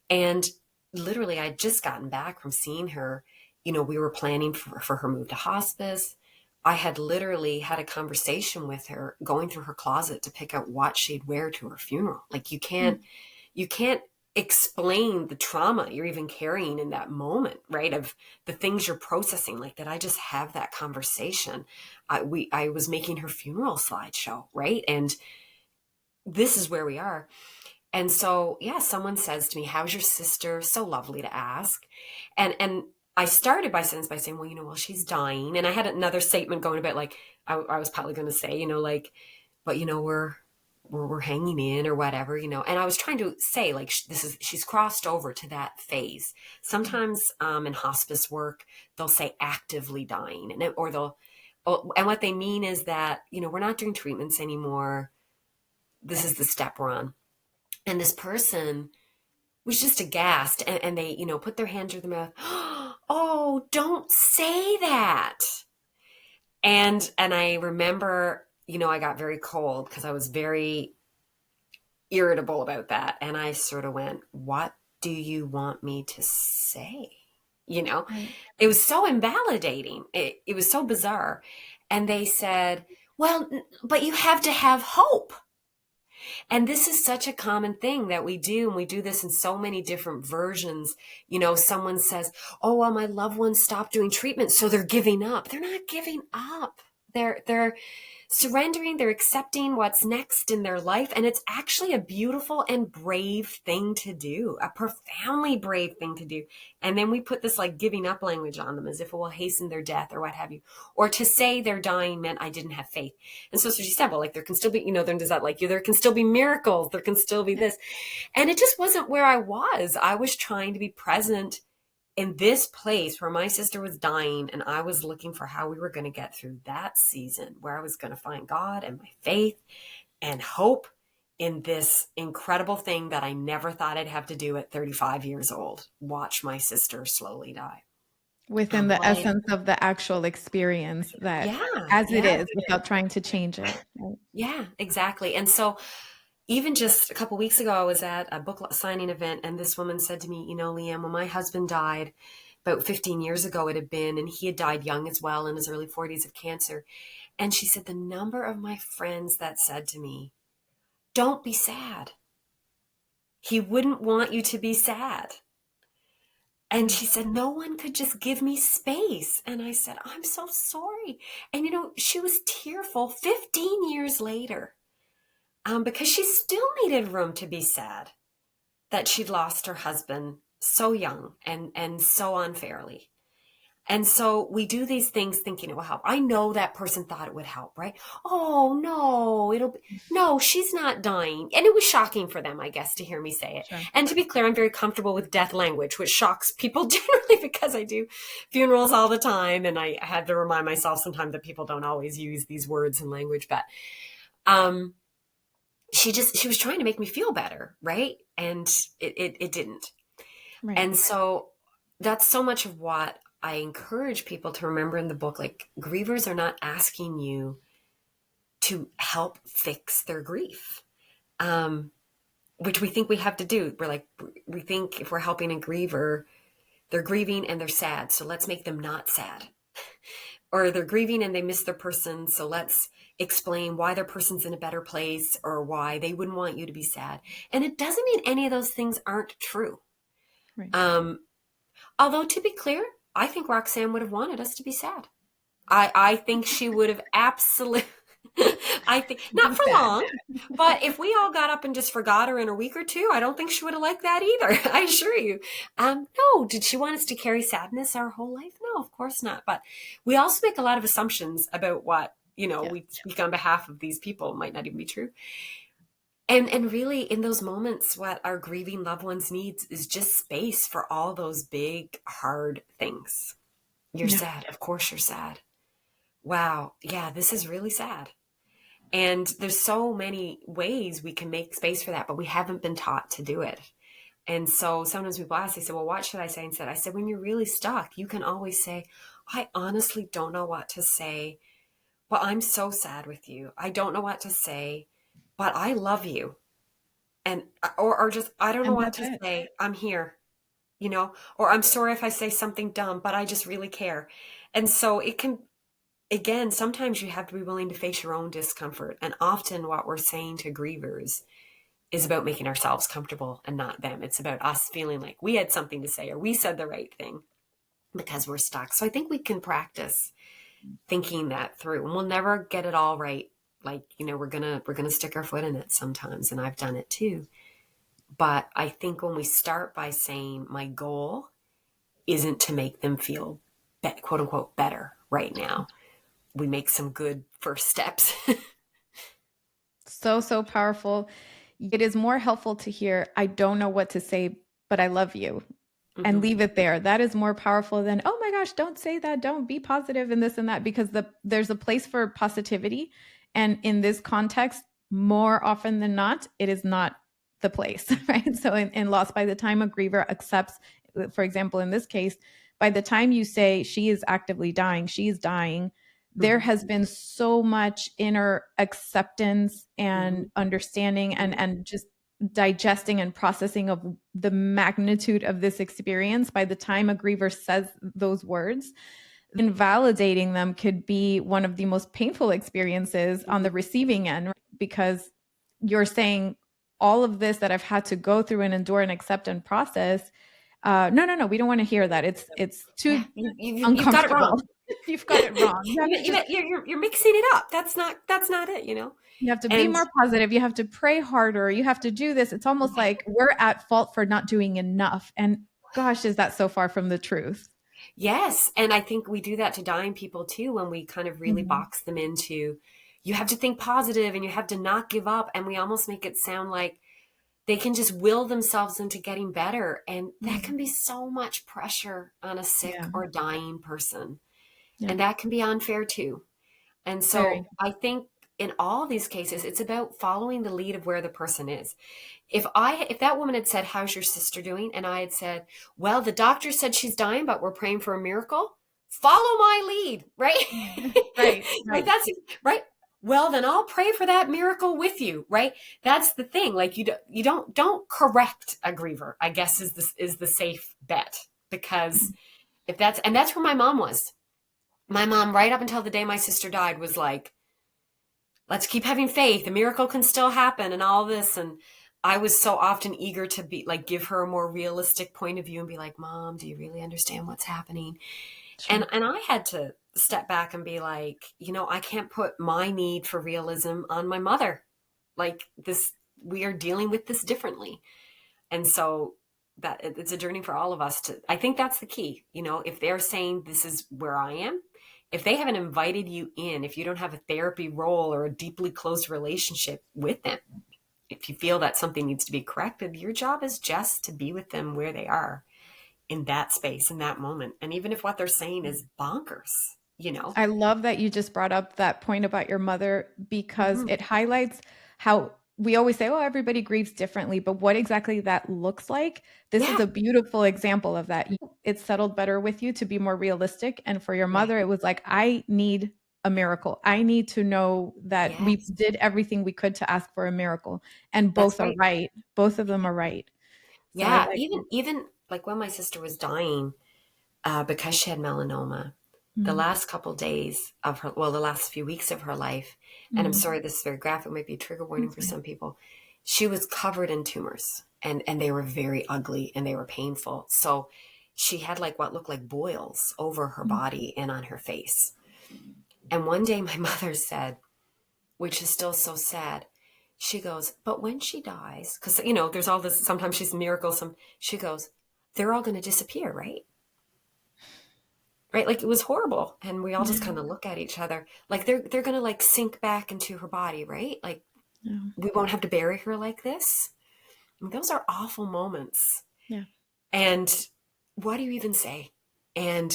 And literally I'd just gotten back from seeing her. We were planning for her move to hospice. I had literally had a conversation with her, going through her closet to pick out what she'd wear to her funeral. Like you can't explain the trauma you're even carrying in that moment, right? Of the things you're processing. Like, that I just have that conversation? I was making her funeral slideshow, right? And this is where we are. And so, yeah, someone says to me, how's your sister? So lovely to ask. And I started by saying, well, she's dying. And I had another statement going a bit like, I was probably going to say, but we're hanging in or whatever, and I was trying to say, like, she's crossed over to that phase. Sometimes in hospice work, they'll say actively dying, and what they mean is that, we're not doing treatments anymore. This is the step we're on. And this person was just aghast, and they, put their hand to their mouth. Oh, don't say that. And I remember, I got very cold because I was very irritable about that. And I sort of went, what do you want me to say? You know, Right. it was so invalidating. It was so bizarre. And they said, well, but you have to have hope. And this is such a common thing that we do. And we do this in so many different versions. Someone says, oh, well, my loved ones stopped doing treatment, so they're giving up. They're not giving up. They're surrendering, they're accepting what's next in their life. And it's actually a beautiful and brave thing to do, a profoundly brave thing to do. And then we put this like giving up language on them as if it will hasten their death or what have you. Or to say they're dying meant I didn't have faith. And so she said, well, like there can still be, then does that like you, there can still be miracles, there can still be this. And it just wasn't where I was. I was trying to be present in this place where my sister was dying, and I was looking for how we were going to get through that season, where I was going to find God and my faith and hope in this incredible thing that I never thought I'd have to do at 35 years old, watch my sister slowly die. Within the essence of the actual experience that it is, without trying to change it. Right? Yeah, exactly. And so even just a couple of weeks ago, I was at a book signing event, and this woman said to me, Leanne, when my husband died about 15 years ago, it had been, and he had died young as well in his early 40s of cancer. And she said, the number of my friends that said to me, don't be sad. He wouldn't want you to be sad. And she said, no one could just give me space. And I said, I'm so sorry. And, she was tearful 15 years later. Because she still needed room to be sad that she'd lost her husband so young and so unfairly. And so we do these things thinking it will help. I know that person thought it would help, right? Oh, no, no, she's not dying. And it was shocking for them, I guess, to hear me say it. Sure. And to be clear, I'm very comfortable with death language, which shocks people generally because I do funerals all the time. And I had to remind myself sometimes that people don't always use these words and language, but, she was trying to make me feel better. Right. And it didn't. Right. And so that's so much of what I encourage people to remember in the book. Like, grievers are not asking you to help fix their grief, which we think we have to do. We think if we're helping a griever, they're grieving and they're sad, so let's make them not sad. Or they're grieving and they miss their person, so let's explain why their person's in a better place or why they wouldn't want you to be sad. And it doesn't mean any of those things aren't true. Right. Although, to be clear, I think Roxanne would have wanted us to be sad. I think she would have absolutely, I think, not for long, but if we all got up and just forgot her in a week or two, I don't think she would have liked that either. I assure you. No, did she want us to carry sadness our whole life? No, of course not. But we also make a lot of assumptions about what, we speak on behalf of these people might not even be true. And really, in those moments, what our grieving loved ones needs is just space for all those big, hard things. You're sad. Of course you're sad. Wow. Yeah, this is really sad. And there's so many ways we can make space for that, but we haven't been taught to do it. And so sometimes people ask, they say, well, what should I say instead? I said, when you're really stuck, you can always say, I honestly don't know what to say. Well, I'm so sad with you. I don't know what to say, but I love you. And, or just, I don't know what to say. I'm here, or I'm sorry if I say something dumb, but I just really care. And so it can, again, sometimes you have to be willing to face your own discomfort. And often what we're saying to grievers is about making ourselves comfortable and not them. It's about us feeling like we had something to say or we said the right thing because we're stuck. So I think we can practice thinking that through, and we'll never get it all right. Like, we're going to stick our foot in it sometimes. And I've done it too. But I think when we start by saying my goal isn't to make them feel quote unquote better right now, we make some good first steps. So powerful. It is more helpful to hear, I don't know what to say, but I love you. Mm-hmm. And leave it there. That is more powerful than, oh my gosh, don't say that. Don't be positive and this and that, because there's a place for positivity. And in this context, more often than not, it is not the place, right? So in loss, by the time a griever accepts, for example, in this case, by the time you say she is actively dying, she's dying, there has been so much inner acceptance and understanding and just digesting and processing of the magnitude of this experience. By the time a griever says those words, invalidating them could be one of the most painful experiences on the receiving end, right? Because you're saying all of this that I've had to go through and endure and accept and process. No, we don't want to hear that. It's too uncomfortable. You've got it wrong. You've got it wrong. You have to just You're mixing it up. That's not it, you know? you have to be And more positive. You have to pray harder. You have to do this. It's almost like we're at fault for not doing enough. And gosh, is that so far from the truth? yes, and I think we do that to dying people too when we kind of really Mhm. box them into you have to think positive and you have to not give up, and we almost make it sound like they can just will themselves into getting better, and that Mhm. can be so much pressure on a sick Yeah. or dying person. Yeah. And that can be unfair too. And so Very. I think in all these cases, it's about following the lead of where the person is. If that woman had said, "How's your sister doing?" and I had said, "Well, the doctor said she's dying, but we're praying for a miracle," follow my lead, right? Right. Like Right. that's right. Well, then I'll pray for that miracle with you, right? That's the thing. Like you don't correct a griever, I guess is the safe bet, because if that's where my mom was. My mom, right up until the day my sister died, was like, let's keep having faith. A miracle can still happen and all this. And I was so often eager to be like, give her a more realistic point of view and be like, Mom, do you really understand what's happening? Sure. And I had to step back and be like, I can't put my need for realism on my mother. Like this, we are dealing with this differently. And so that it's a journey for all of us I think that's the key. If they're saying this is where I am, if they haven't invited you in, if you don't have a therapy role or a deeply close relationship with them, if you feel that something needs to be corrected, your job is just to be with them where they are in that space, in that moment. And even if what they're saying is bonkers. I love that you just brought up that point about your mother because Mm-hmm. it highlights how we always say, oh, everybody grieves differently, but what exactly that looks like. This is Yeah. a beautiful example of that. It settled better with you to be more realistic. And for your Yeah. mother, it was like, I need a miracle. I need to know that we Yes. did everything we could to ask for a miracle. And That's both are right. right. Both of them are right. So I Yeah. like, Even like when my sister was dying, because she had melanoma, the mm, last couple days of her, well, the last few weeks of her life, and I'm mm, sorry, this is very graphic, might be a trigger warning that's for fine. some people. She was covered in tumors, and they were very ugly and they were painful. So she had like what looked like boils over her Mm, body and on her face. And one day my mother said, which is still so sad, she goes, but when she dies, because there's all this, sometimes she's a miracle, she goes, they're all going to disappear, right? Right, like it was horrible, and we all just yeah, kind of look at each other like they're gonna like sink back into her body, right? Like yeah, we won't have to bury her like this. And those are awful moments. yeah. And what do you even say? And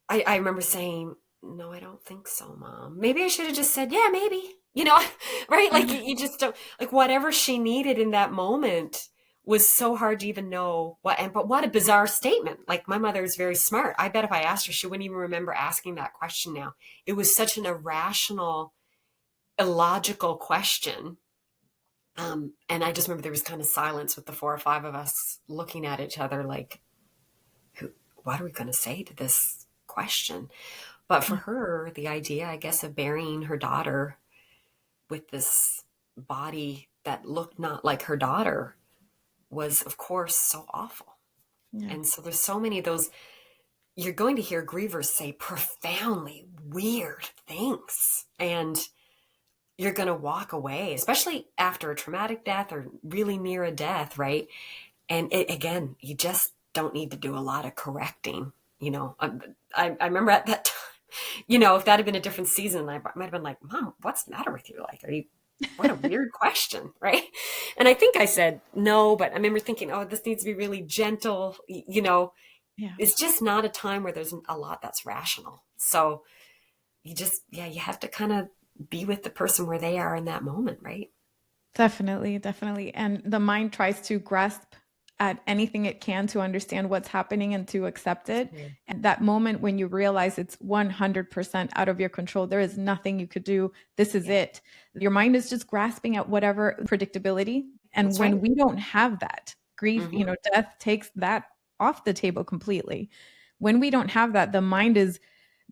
I remember saying, no, I don't think so, Mom. Maybe I should have just said, yeah, maybe. Right? Like you just don't, like whatever she needed in that moment was so hard to even know but what a bizarre statement. Like my mother is very smart. I bet if I asked her, she wouldn't even remember asking that question now. It was such an irrational, illogical question. And I just remember there was kind of silence with the four or five of us looking at each other like, what are we going to say to this question? But for her, the idea, I guess, of burying her daughter with this body that looked not like her daughter was, of course, so awful. Yeah. And so there's so many of those. You're going to hear grievers say profoundly weird things. And you're going to walk away, especially after a traumatic death or really near a death, right? And again, you just don't need to do a lot of correcting. I remember at that time, if that had been a different season, I might have been like, Mom, what's the matter with you? Like, what a weird question, right? And I think I said no, but I remember thinking, oh, this needs to be really gentle. Yeah. It's just not a time where there's a lot that's rational. So you have to kind of be with the person where they are in that moment, right? Definitely, definitely. And the mind tries to grasp at anything it can to understand what's happening and to accept it. Yeah. And that moment when you realize it's 100% out of your control, there is nothing you could do. This is Yeah, it. Your mind is just grasping at whatever predictability. And that's right. when we don't have that, grief, Hmm. death takes that off the table completely. When we don't have that, the mind is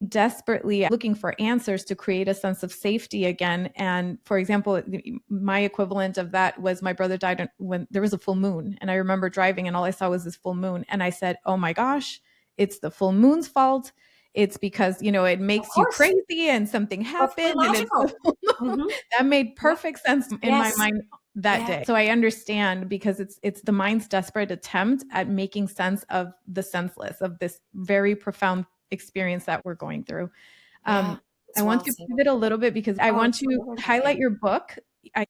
desperately looking for answers to create a sense of safety again. And for example, my equivalent of that was my brother died when there was a full moon. And I remember driving and all I saw was this full moon. And I said, oh my gosh, it's the full moon's fault. it's because, it Of makes you course. crazy and something Perfectly happened. And it's logical. Mm-hmm. that made Yep. perfect sense in my Yes. mind that Yeah. day. So I understand, because it's the mind's desperate attempt at making sense of the senseless, of this very profound experience that we're going through. Yeah. I It's want well to said. pivot a little bit because I Oh, want it's to whatever. highlight your book.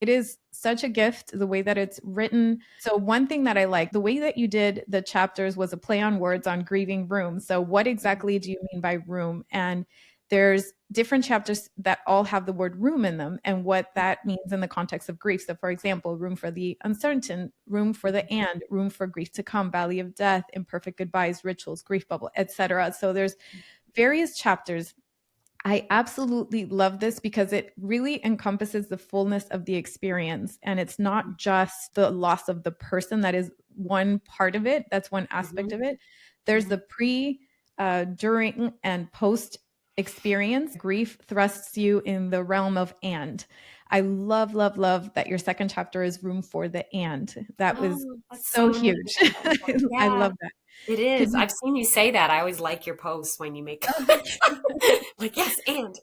It is such a gift, the way that it's written. So one thing that I like, the way that you did the chapters was a play on words on grieving room. So what exactly do you mean by room? And there's different chapters that all have the word room in them and what that means in the context of grief. So for example, room for the uncertain, room for the and, room for grief to come, valley of death, imperfect goodbyes, rituals, grief bubble, etc. So there's various chapters. I absolutely love this because it really encompasses the fullness of the experience. And it's not just the loss of the person that is one part of it, that's one aspect Mm-hmm. of it. There's Mm-hmm. the pre, during, and post experience. Grief thrusts you in the realm of and. I love, love, love that your second chapter is room for the and. That was Oh, that's so so neat. huge. I Yeah, love that. it Could is. you? I've seen you say that. I always like your posts when you make Oh, thank you. like, yes, and.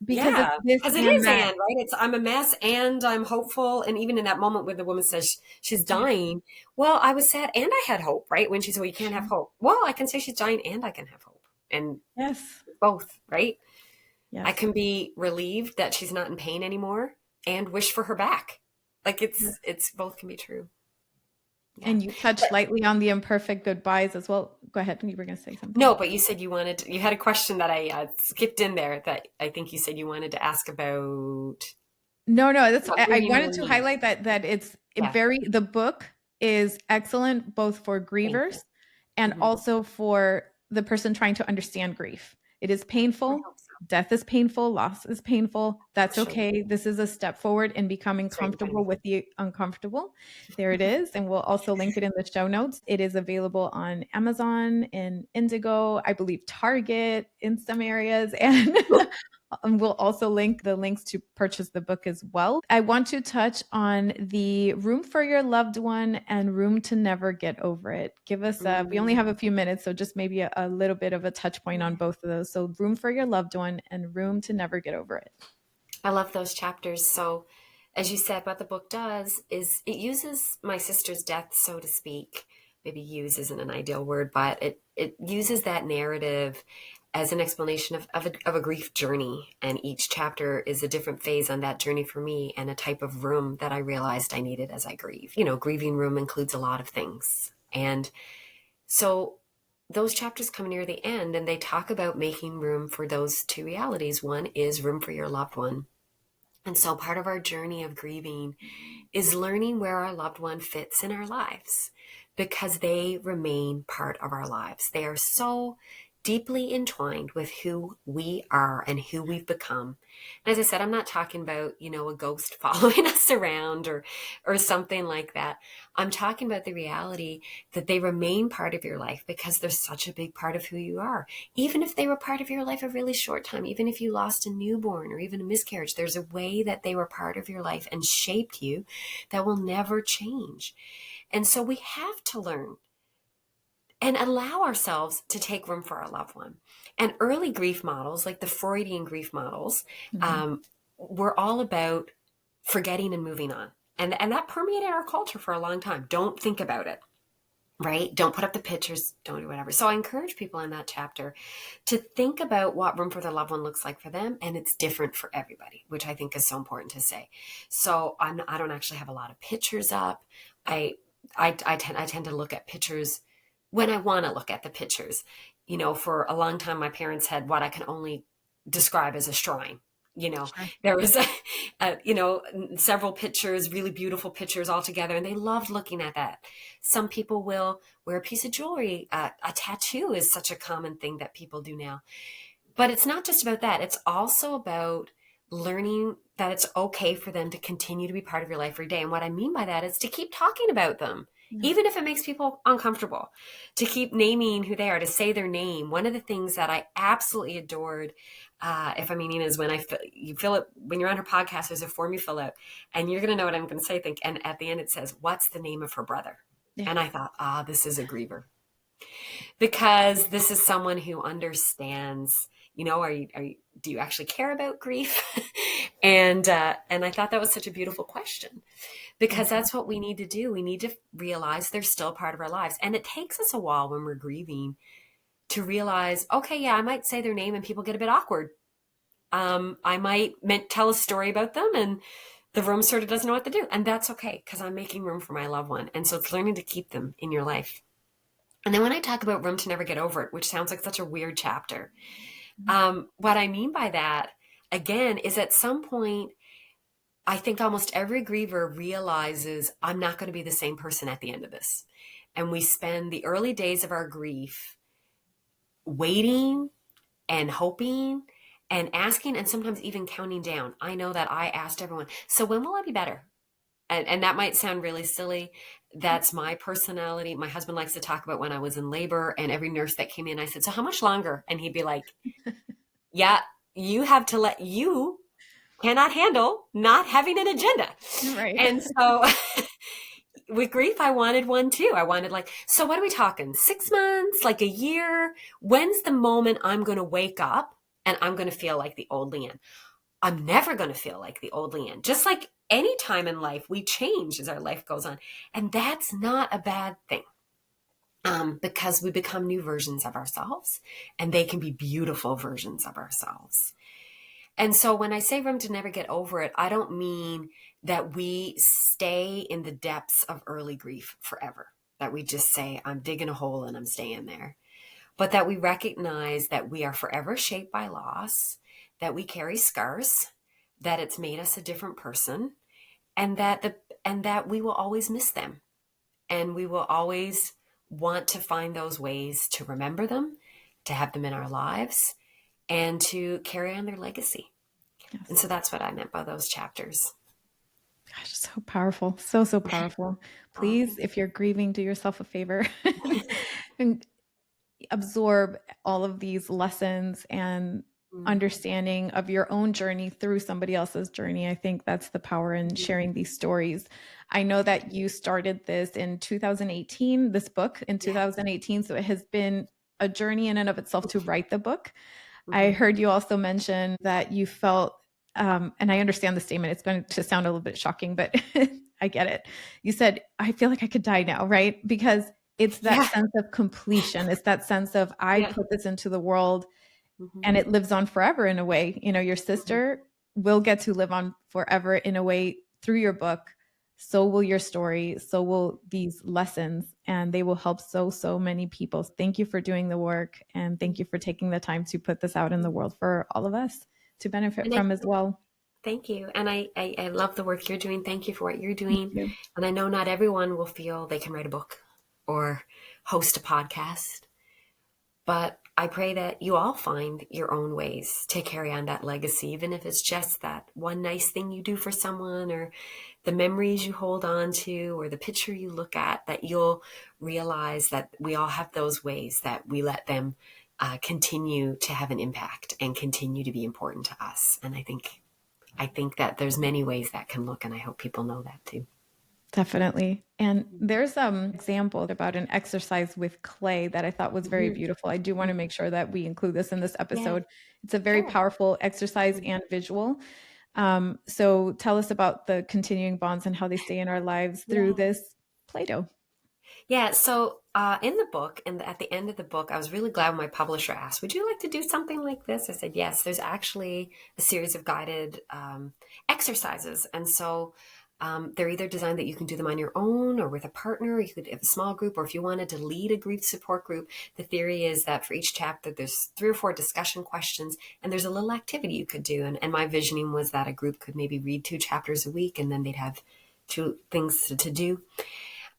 Because it's Yeah, this because it and is that. right? It's I'm a mess and I'm hopeful. And even in that moment where the woman says she's Yeah. dying, well, I was sad and I had hope, right? When she said, well, you can't have Sure. hope. Well, I can say she's dying and I can have hope. And Yes. both, right? I Yes. can be relieved that she's not in pain anymore and wish for her back. Like it's both can be true. Yeah. And you touched lightly on the imperfect goodbyes as well. Go ahead. You were going to say something. No, but you said you had a question that I skipped in there that I think you said you wanted to ask No, no, that's, about I grieving wanted to room. highlight that it's Yeah. the book is excellent both for Thank you. grievers and Mhm. also for the person trying to understand grief. It is I painful. hope so. Death is painful. Loss is painful. For That's sure. okay. This is a step forward in becoming It's right in front of comfortable me. with the uncomfortable. There it is. And we'll also link it in the show notes. It is available on Amazon, in Indigo, I believe Target in some areas. And we'll also link the links to purchase the book as well. I want to touch on the room for your loved one and room to never get over it. Give us, we only Mm, have a few minutes, so just maybe a little bit of a touch point on both of those. So, room for your loved one and room to never get over it. I love those chapters. So, as you said, what the book does is it uses my sister's death, so to speak. Maybe use isn't an ideal word, but it uses that narrative as an explanation of a grief journey. And each chapter is a different phase on that journey for me and a type of room that I realized I needed as I grieve. Grieving room includes a lot of things. And so those chapters come near the end and they talk about making room for those two realities. One is room for your loved one. And so part of our journey of grieving is learning where our loved one fits in our lives because they remain part of our lives. They are so deeply entwined with who we are and who we've become. And as I said, I'm not talking about, a ghost following us around or something like that. I'm talking about the reality that they remain part of your life because they're such a big part of who you are. Even if they were part of your life a really short time, even if you lost a newborn or even a miscarriage, there's a way that they were part of your life and shaped you that will never change. And so we have to learn and allow ourselves to take room for our loved one. And early grief models, like the Freudian grief models, Mhm. were all about forgetting and moving on. And that permeated our culture for a long time. Don't think about it, right? Don't put up the pictures, don't do whatever. So I encourage people in that chapter to think about what room for their loved one looks like for them. And it's different for everybody, which I think is so important to say. So I don't actually have a lot of pictures up. I tend to look at pictures when I want to look at the pictures. For a long time, my parents had what I can only describe as a shrine. Sure. There was, several pictures, really beautiful pictures all together, and they loved looking at that. Some people will wear a piece of jewelry. A tattoo is such a common thing that people do now. But it's not just about that. It's also about learning that it's okay for them to continue to be part of your life every day. And what I mean by that is to keep talking about them, Yeah. even if it makes people uncomfortable, to keep naming who they are, to say their name. One of the things that I absolutely adored, if I'm meaning, is when you fill it, when you're on her podcast, there's a form you fill out and you're going to know what I'm going to say. And at the end it says, what's the name of her brother? Yeah. And I thought, this is a griever. because this is someone who understands, do you actually care about grief? And I thought that was such a beautiful question, because that's what we need to do. We need to realize they're still part of our lives. And it takes us a while when we're grieving to realize, okay, yeah, I might say their name and people get a bit awkward. I might tell a story about them and the room sort of doesn't know what to do. And that's okay, because I'm making room for my loved one. And so it's learning to keep them in your life. And then when I talk about room to never get over it, which sounds like such a weird chapter, what I mean by that, again, is at some point, I think almost every griever realizes I'm not going to be the same person at the end of this. And we spend the early days of our grief waiting and hoping and asking, and sometimes even counting down. I know that I asked everyone, so when will I be better? And that might sound really silly. That's my personality. My husband likes to talk about when I was in labor, and every nurse that came in, I said, so how much longer? And he'd be like, yeah, you cannot handle not having an agenda. Right. And so with grief, I wanted one too. I wanted so what are we talking? 6 months, like a year? When's the moment I'm going to wake up and I'm going to feel like the old Leanne? I'm never going to feel like the old Leanne. Just like any time in life, we change as our life goes on. And that's not a bad thing, because we become new versions of ourselves, and they can be beautiful versions of ourselves. And so when I say room to never get over it, I don't mean that we stay in the depths of early grief forever, that we just say, I'm digging a hole and I'm staying there, but that we recognize that we are forever shaped by loss, that we carry scars, that it's made us a different person, and that we will always miss them. And we will always want to find those ways to remember them, to have them in our lives, and to carry on their legacy. Yes. And so that's what I meant by those chapters. Gosh, so powerful. So, so powerful. Please, if you're grieving, do yourself a favor and absorb all of these lessons and understanding of your own journey through somebody else's journey. I think that's the power in sharing these stories. I know that you started this in 2018, this book in 2018. So it has been a journey in and of itself to write the book. I heard you also mention that you felt, and I understand the statement, it's going to sound a little bit shocking, but I get it. You said, I feel like I could die now, right? Because it's that sense of completion. It's that sense of, I put this into the world and it lives on forever in a way. Your sister will get to live on forever in a way through your book. So will your story. So will these lessons, and they will help so, so many people. Thank you for doing the work. And thank you for taking the time to put this out in the world for all of us to benefit from as well. Thank you. And I love the work you're doing. Thank you for what you're doing. And I know not everyone will feel they can write a book or host a podcast, but I pray that you all find your own ways to carry on that legacy, even if it's just that one nice thing you do for someone, or the memories you hold on to, or the picture you look at, that you'll realize that we all have those ways that we let them continue to have an impact and continue to be important to us. And I think that there's many ways that can look, and I hope people know that too. Definitely. And there's example about an exercise with clay that I thought was very beautiful. I do want to make sure that we include this in this episode. It's a very powerful exercise and visual. So tell us about the continuing bonds and how they stay in our lives through this Play-Doh. Yeah. So in the book, and at the end of the book, I was really glad when my publisher asked, would you like to do something like this? I said, yes. There's actually a series of guided exercises. And so they're either designed that you can do them on your own or with a partner, or you could have a small group, or if you wanted to lead a grief support group. The theory is that for each chapter, there's 3 or 4 discussion questions, and there's a little activity you could do. And my visioning was that a group could maybe read 2 chapters a week, and then they'd have 2 things to do.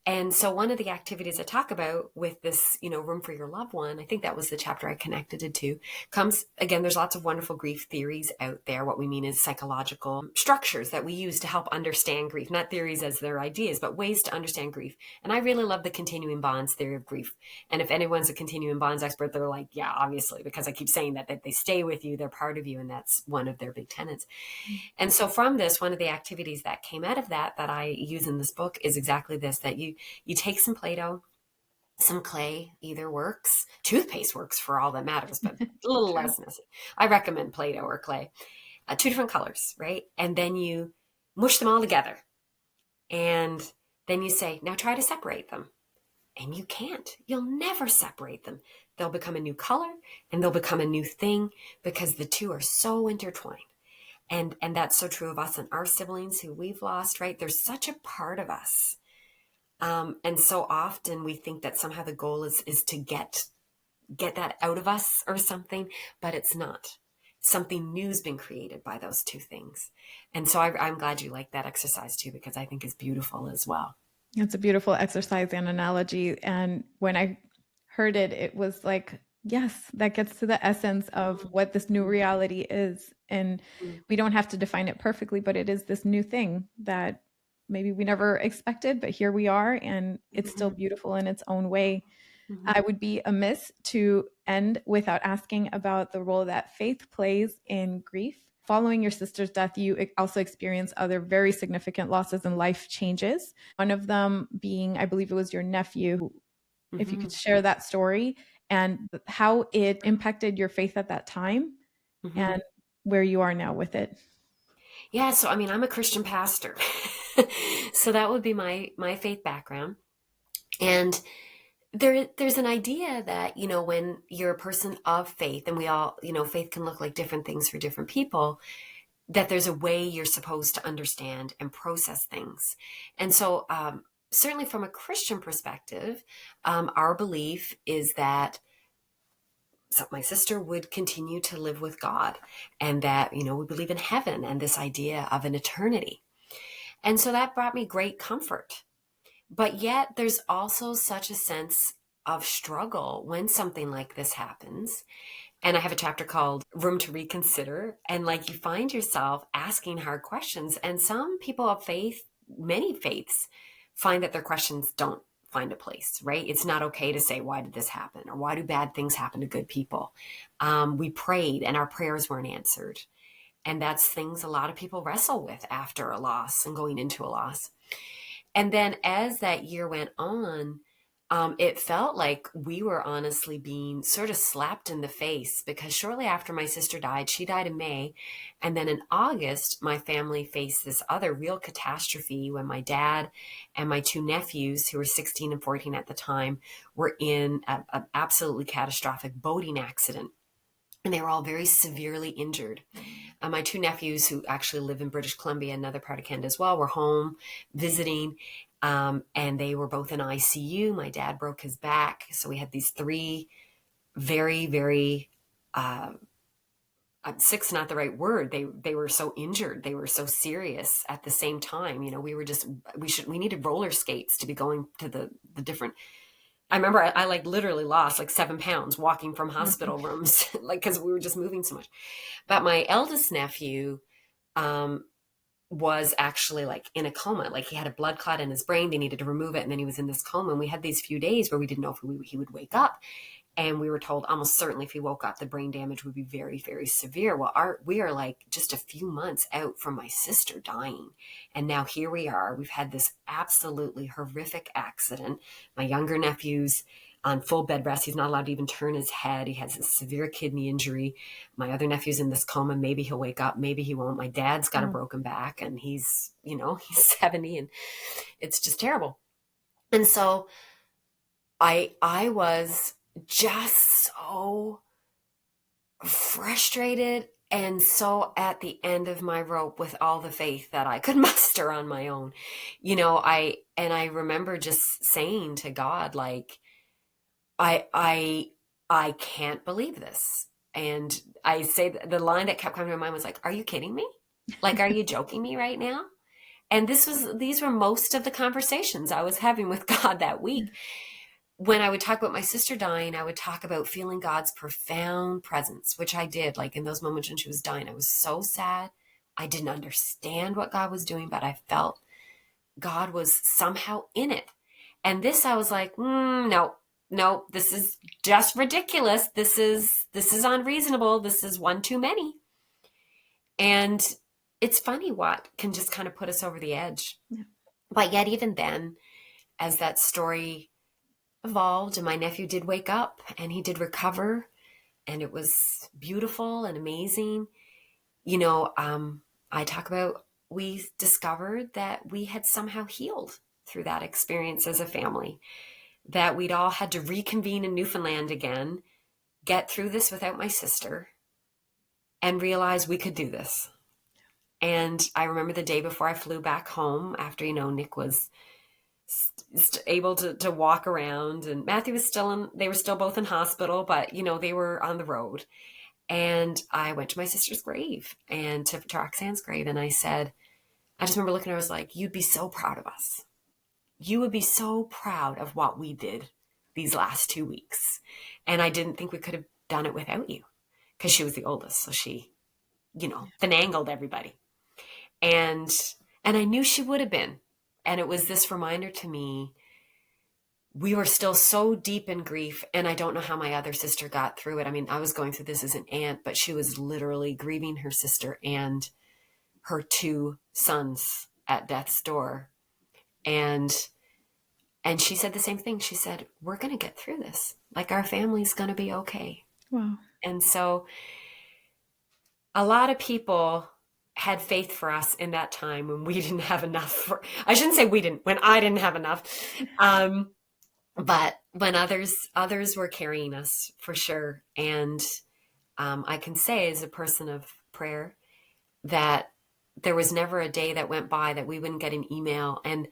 And so one of the activities I talk about with this, room for your loved one, I think that was the chapter I connected it to, comes, again, there's lots of wonderful grief theories out there. What we mean is psychological structures that we use to help understand grief, not theories as their ideas, but ways to understand grief. And I really love the continuing bonds theory of grief. And if anyone's a continuing bonds expert, they're like, yeah, obviously, because I keep saying that they stay with you, they're part of you, and that's one of their big tenets. And so from this, one of the activities that came out of that I use in this book is exactly this, that you take some Play-Doh, Some clay either works. Toothpaste works for all that matters, but a little True. less necessary. I recommend Play-Doh or clay. Two different colors, right? And then you mush them all together. And then you say, now try to separate them. And you can't. You'll never separate them. They'll become a new color and they'll become a new thing because the two are so intertwined. And that's so true of us and our siblings who we've lost, right? There's such a part of us. And so often we think that somehow the goal is to get that out of us or something, but it's not. Something new's been created by those two things. And so I'm glad you like that exercise too, because I think it's beautiful as well. It's a beautiful exercise and analogy. And when I heard it, it was like, yes, that gets to the essence of what this new reality is. And we don't have to define it perfectly, but it is this new thing that maybe we never expected, but here we are, and it's still beautiful in its own way. Mm-hmm. I would be amiss to end without asking about the role that faith plays in grief. Following your sister's death, you also experienced other very significant losses and life changes. One of them being, I believe it was your nephew. If you Mm-hmm. could share that story and how it impacted your faith at that time Mm-hmm. and where you are now with it. Yeah, so I mean, I'm a Christian pastor. So that would be my faith background. And there's an idea that, when you're a person of faith, and we all, faith can look like different things for different people, that there's a way you're supposed to understand and process things. And so, certainly from a Christian perspective, our belief is that my sister would continue to live with God, and that, we believe in heaven and this idea of an eternity. And so that brought me great comfort. But yet there's also such a sense of struggle when something like this happens. And I have a chapter called Room to Reconsider. And like you find yourself asking hard questions. And some people of faith, many faiths, find that their questions don't find a place, right? It's not okay to say, why did this happen? Or why do bad things happen to good people? We prayed and our prayers weren't answered. And that's things a lot of people wrestle with after a loss and going into a loss. And then as that year went on, it felt like we were honestly being sort of slapped in the face, because shortly after my sister died, she died in May. And then in August, my family faced this other real catastrophe when my dad and my two nephews, who were 16 and 14 at the time, were in an absolutely catastrophic boating accident. And they were all very severely injured. My two nephews, who actually live in British Columbia, another part of Canada as well, were home visiting, and they were both in ICU. My dad broke his back. So we had these three very, very, sick's not the right word. They were so injured. They were so serious at the same time. We needed roller skates to be going to the different. I remember I like literally lost like 7 pounds walking from hospital rooms, like, because we were just moving so much. But my eldest nephew, um, was actually like in a coma. Like, he had a blood clot in his brain. They needed to remove it. And then he was in this coma. And we had these few days where we didn't know if he would wake up. And we were told almost certainly if he woke up, the brain damage would be very, very severe. Well, we are like just a few months out from my sister dying. And now here we are. We've had this absolutely horrific accident. My younger nephew's on full bed rest. He's not allowed to even turn his head. He has a severe kidney injury. My other nephew's in this coma. Maybe he'll wake up. Maybe he won't. My dad's got a broken back, and he's 70, and it's just terrible. And so I was just so frustrated and so at the end of my rope with all the faith that I could muster on my own. I remember just saying to God, like, I can't believe this. And I say the line that kept coming to my mind was like, are you kidding me? Like, are you joking me right now? And these were most of the conversations I was having with God that week. When I would talk about my sister dying, I would talk about feeling God's profound presence, which I did. Like, in those moments when she was dying, I was so sad. I didn't understand what God was doing, but I felt God was somehow in it. And this, I was like, no, this is just ridiculous. This is unreasonable. This is one too many. And it's funny what can just kind of put us over the edge. Yeah. But yet even then, as that story evolved, and my nephew did wake up and he did recover, and it was beautiful and amazing. You know, I talk about, we discovered that we had somehow healed through that experience as a family, that we'd all had to reconvene in Newfoundland again, get through this without my sister, and realize we could do this. And I remember the day before I flew back home after, Nick was able to walk around, and Matthew was they were still both in hospital, but, they were on the road. And I went to my sister's grave and to Roxanne's grave. And I just remember looking at her, I was like, you'd be so proud of us. You would be so proud of what we did these last 2 weeks. And I didn't think we could have done it without you, because she was the oldest. So she, finangled everybody. And I knew she would have been. And it was this reminder to me, we were still so deep in grief. And I don't know how my other sister got through it. I mean, I was going through this as an aunt, but she was literally grieving her sister and her 2 sons at death's door. And she said the same thing. She said, we're going to get through this. Like, our family's going to be okay. Wow. And so a lot of people had faith for us in that time when we didn't have enough. I shouldn't say we didn't, when I didn't have enough. But when others were carrying us, for sure. And I can say, as a person of prayer, that there was never a day that went by that we wouldn't get an email. And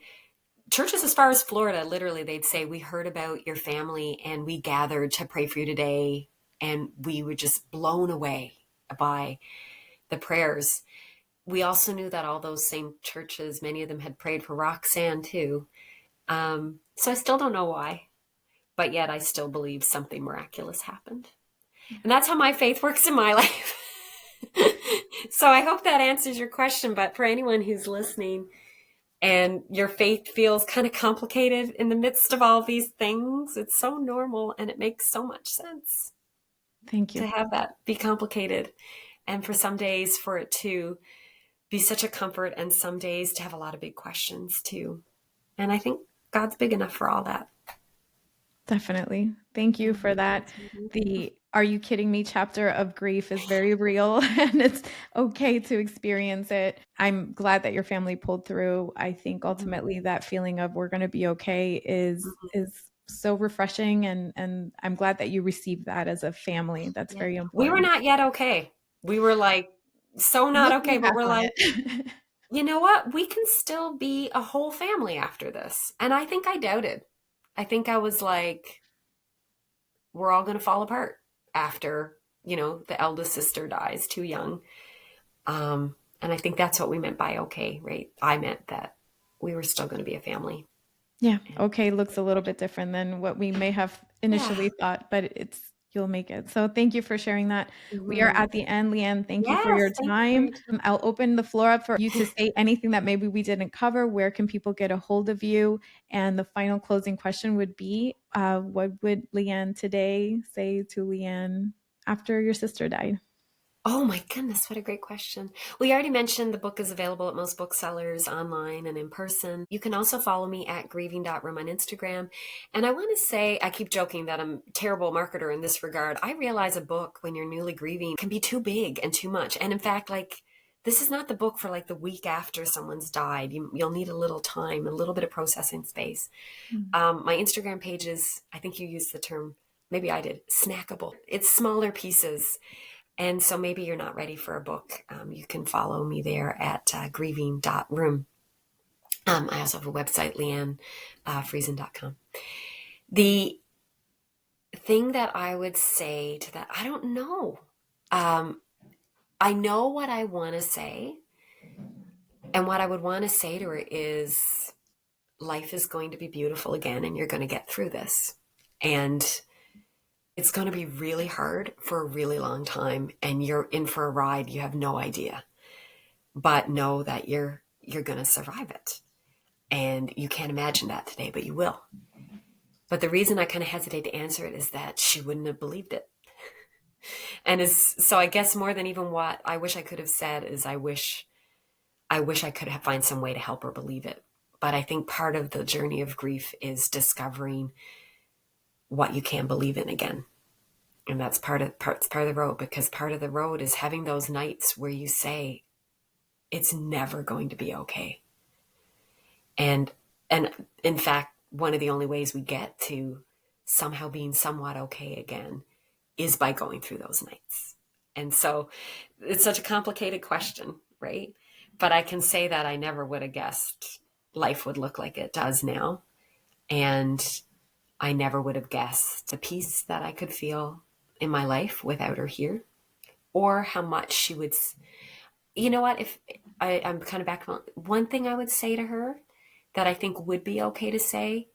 churches as far as Florida, literally, they'd say, we heard about your family and we gathered to pray for you today. And we were just blown away by the prayers. We also knew that all those same churches, many of them had prayed for Roxanne too. So I still don't know why, but yet I still believe something miraculous happened. And that's how my faith works in my life. So I hope that answers your question. But for anyone who's listening and your faith feels kind of complicated in the midst of all these things, it's so normal, and it makes so much sense. Thank you. To have that be complicated, and for some days for it to be such a comfort, and some days to have a lot of big questions too. And I think God's big enough for all that. Definitely. Thank you for that. The "Are you kidding me?" chapter of grief is very real, and it's okay to experience it. I'm glad that your family pulled through. I think ultimately that feeling of we're going to be okay is so refreshing, and I'm glad that you received that as a family. That's very important. We were not yet okay. We were like, so not okay, but we're like, you know what? We can still be a whole family after this. And I think I doubted. I think I was like, we're all going to fall apart after, the eldest sister dies too young. And I think that's what we meant by okay, right? I meant that we were still going to be a family. Yeah. Okay looks a little bit different than what we may have initially thought, but you'll make it. So thank you for sharing that. We are at the end. Leanne, thank you for your time. I'll open the floor up for you to say anything that maybe we didn't cover. Where can people get a hold of you? And the final closing question would be, what would Leanne today say to Leanne after your sister died? Oh my goodness, what a great question. We already mentioned the book is available at most booksellers, online and in person. You can also follow me at grieving.room on Instagram. And I want to say, I keep joking that I'm a terrible marketer in this regard. I realize a book when you're newly grieving can be too big and too much. And in fact, this is not the book for the week after someone's died. You'll need a little time, a little bit of processing space. My Instagram page is, I think you used the term, maybe I did, snackable. It's smaller pieces. And so maybe you're not ready for a book. You can follow me there at grieving.room. I also have a website, leannefriesen.com. The thing that I would say to that, I don't know. I know what I want to say. And what I would want to say to her is, life is going to be beautiful again, and you're going to get through this. And it's going to be really hard for a really long time, and you're in for a ride. You have no idea, but know that you're going to survive it. And you can't imagine that today, but you will. But the reason I kind of hesitate to answer it is that she wouldn't have believed it. So I guess more than even what I wish I could have said is I wish I could have find some way to help her believe it. But I think part of the journey of grief is discovering what you can believe in again. And that's part of the road, because part of the road is having those nights where you say, it's never going to be okay. And in fact, one of the only ways we get to somehow being somewhat okay again is by going through those nights. And so it's such a complicated question, right? But I can say that I never would have guessed life would look like it does now. And I never would have guessed the peace that I could feel in my life without her here, or how much she would. You know what? If I'm kind of back on one thing I would say to her that I think would be okay to say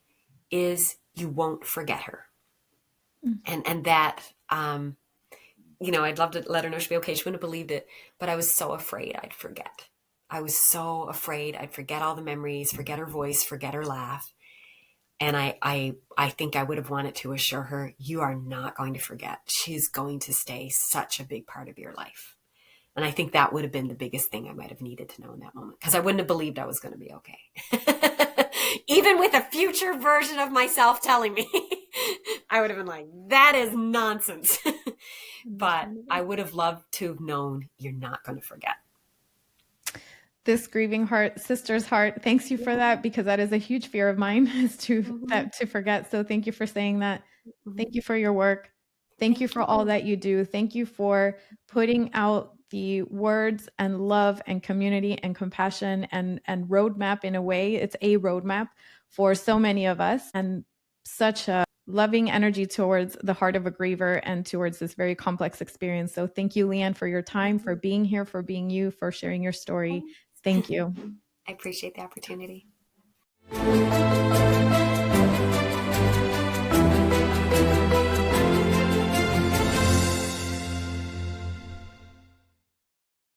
is, you won't forget her. And that, I'd love to let her know she'd be okay. She wouldn't have believed it, but I was so afraid I'd forget. I was so afraid I'd forget all the memories, forget her voice, forget her laugh. And I think I would have wanted to assure her, you are not going to forget. She's going to stay such a big part of your life. And I think that would have been the biggest thing I might have needed to know in that moment, because I wouldn't have believed I was going to be okay. Even with a future version of myself telling me, I would have been like, that is nonsense. But I would have loved to have known, you're not going to forget. This grieving heart, sister's heart, thanks you for that, because that is a huge fear of mine, is to forget. So thank you for saying that. Thank you for your work. Thank you for all that you do. Thank you for putting out the words and love and community and compassion and roadmap. In a way, it's a roadmap for so many of us, and such a loving energy towards the heart of a griever and towards this very complex experience. So thank you, Leanne, for your time, for being here, for being you, for sharing your story. Thank you. I appreciate the opportunity.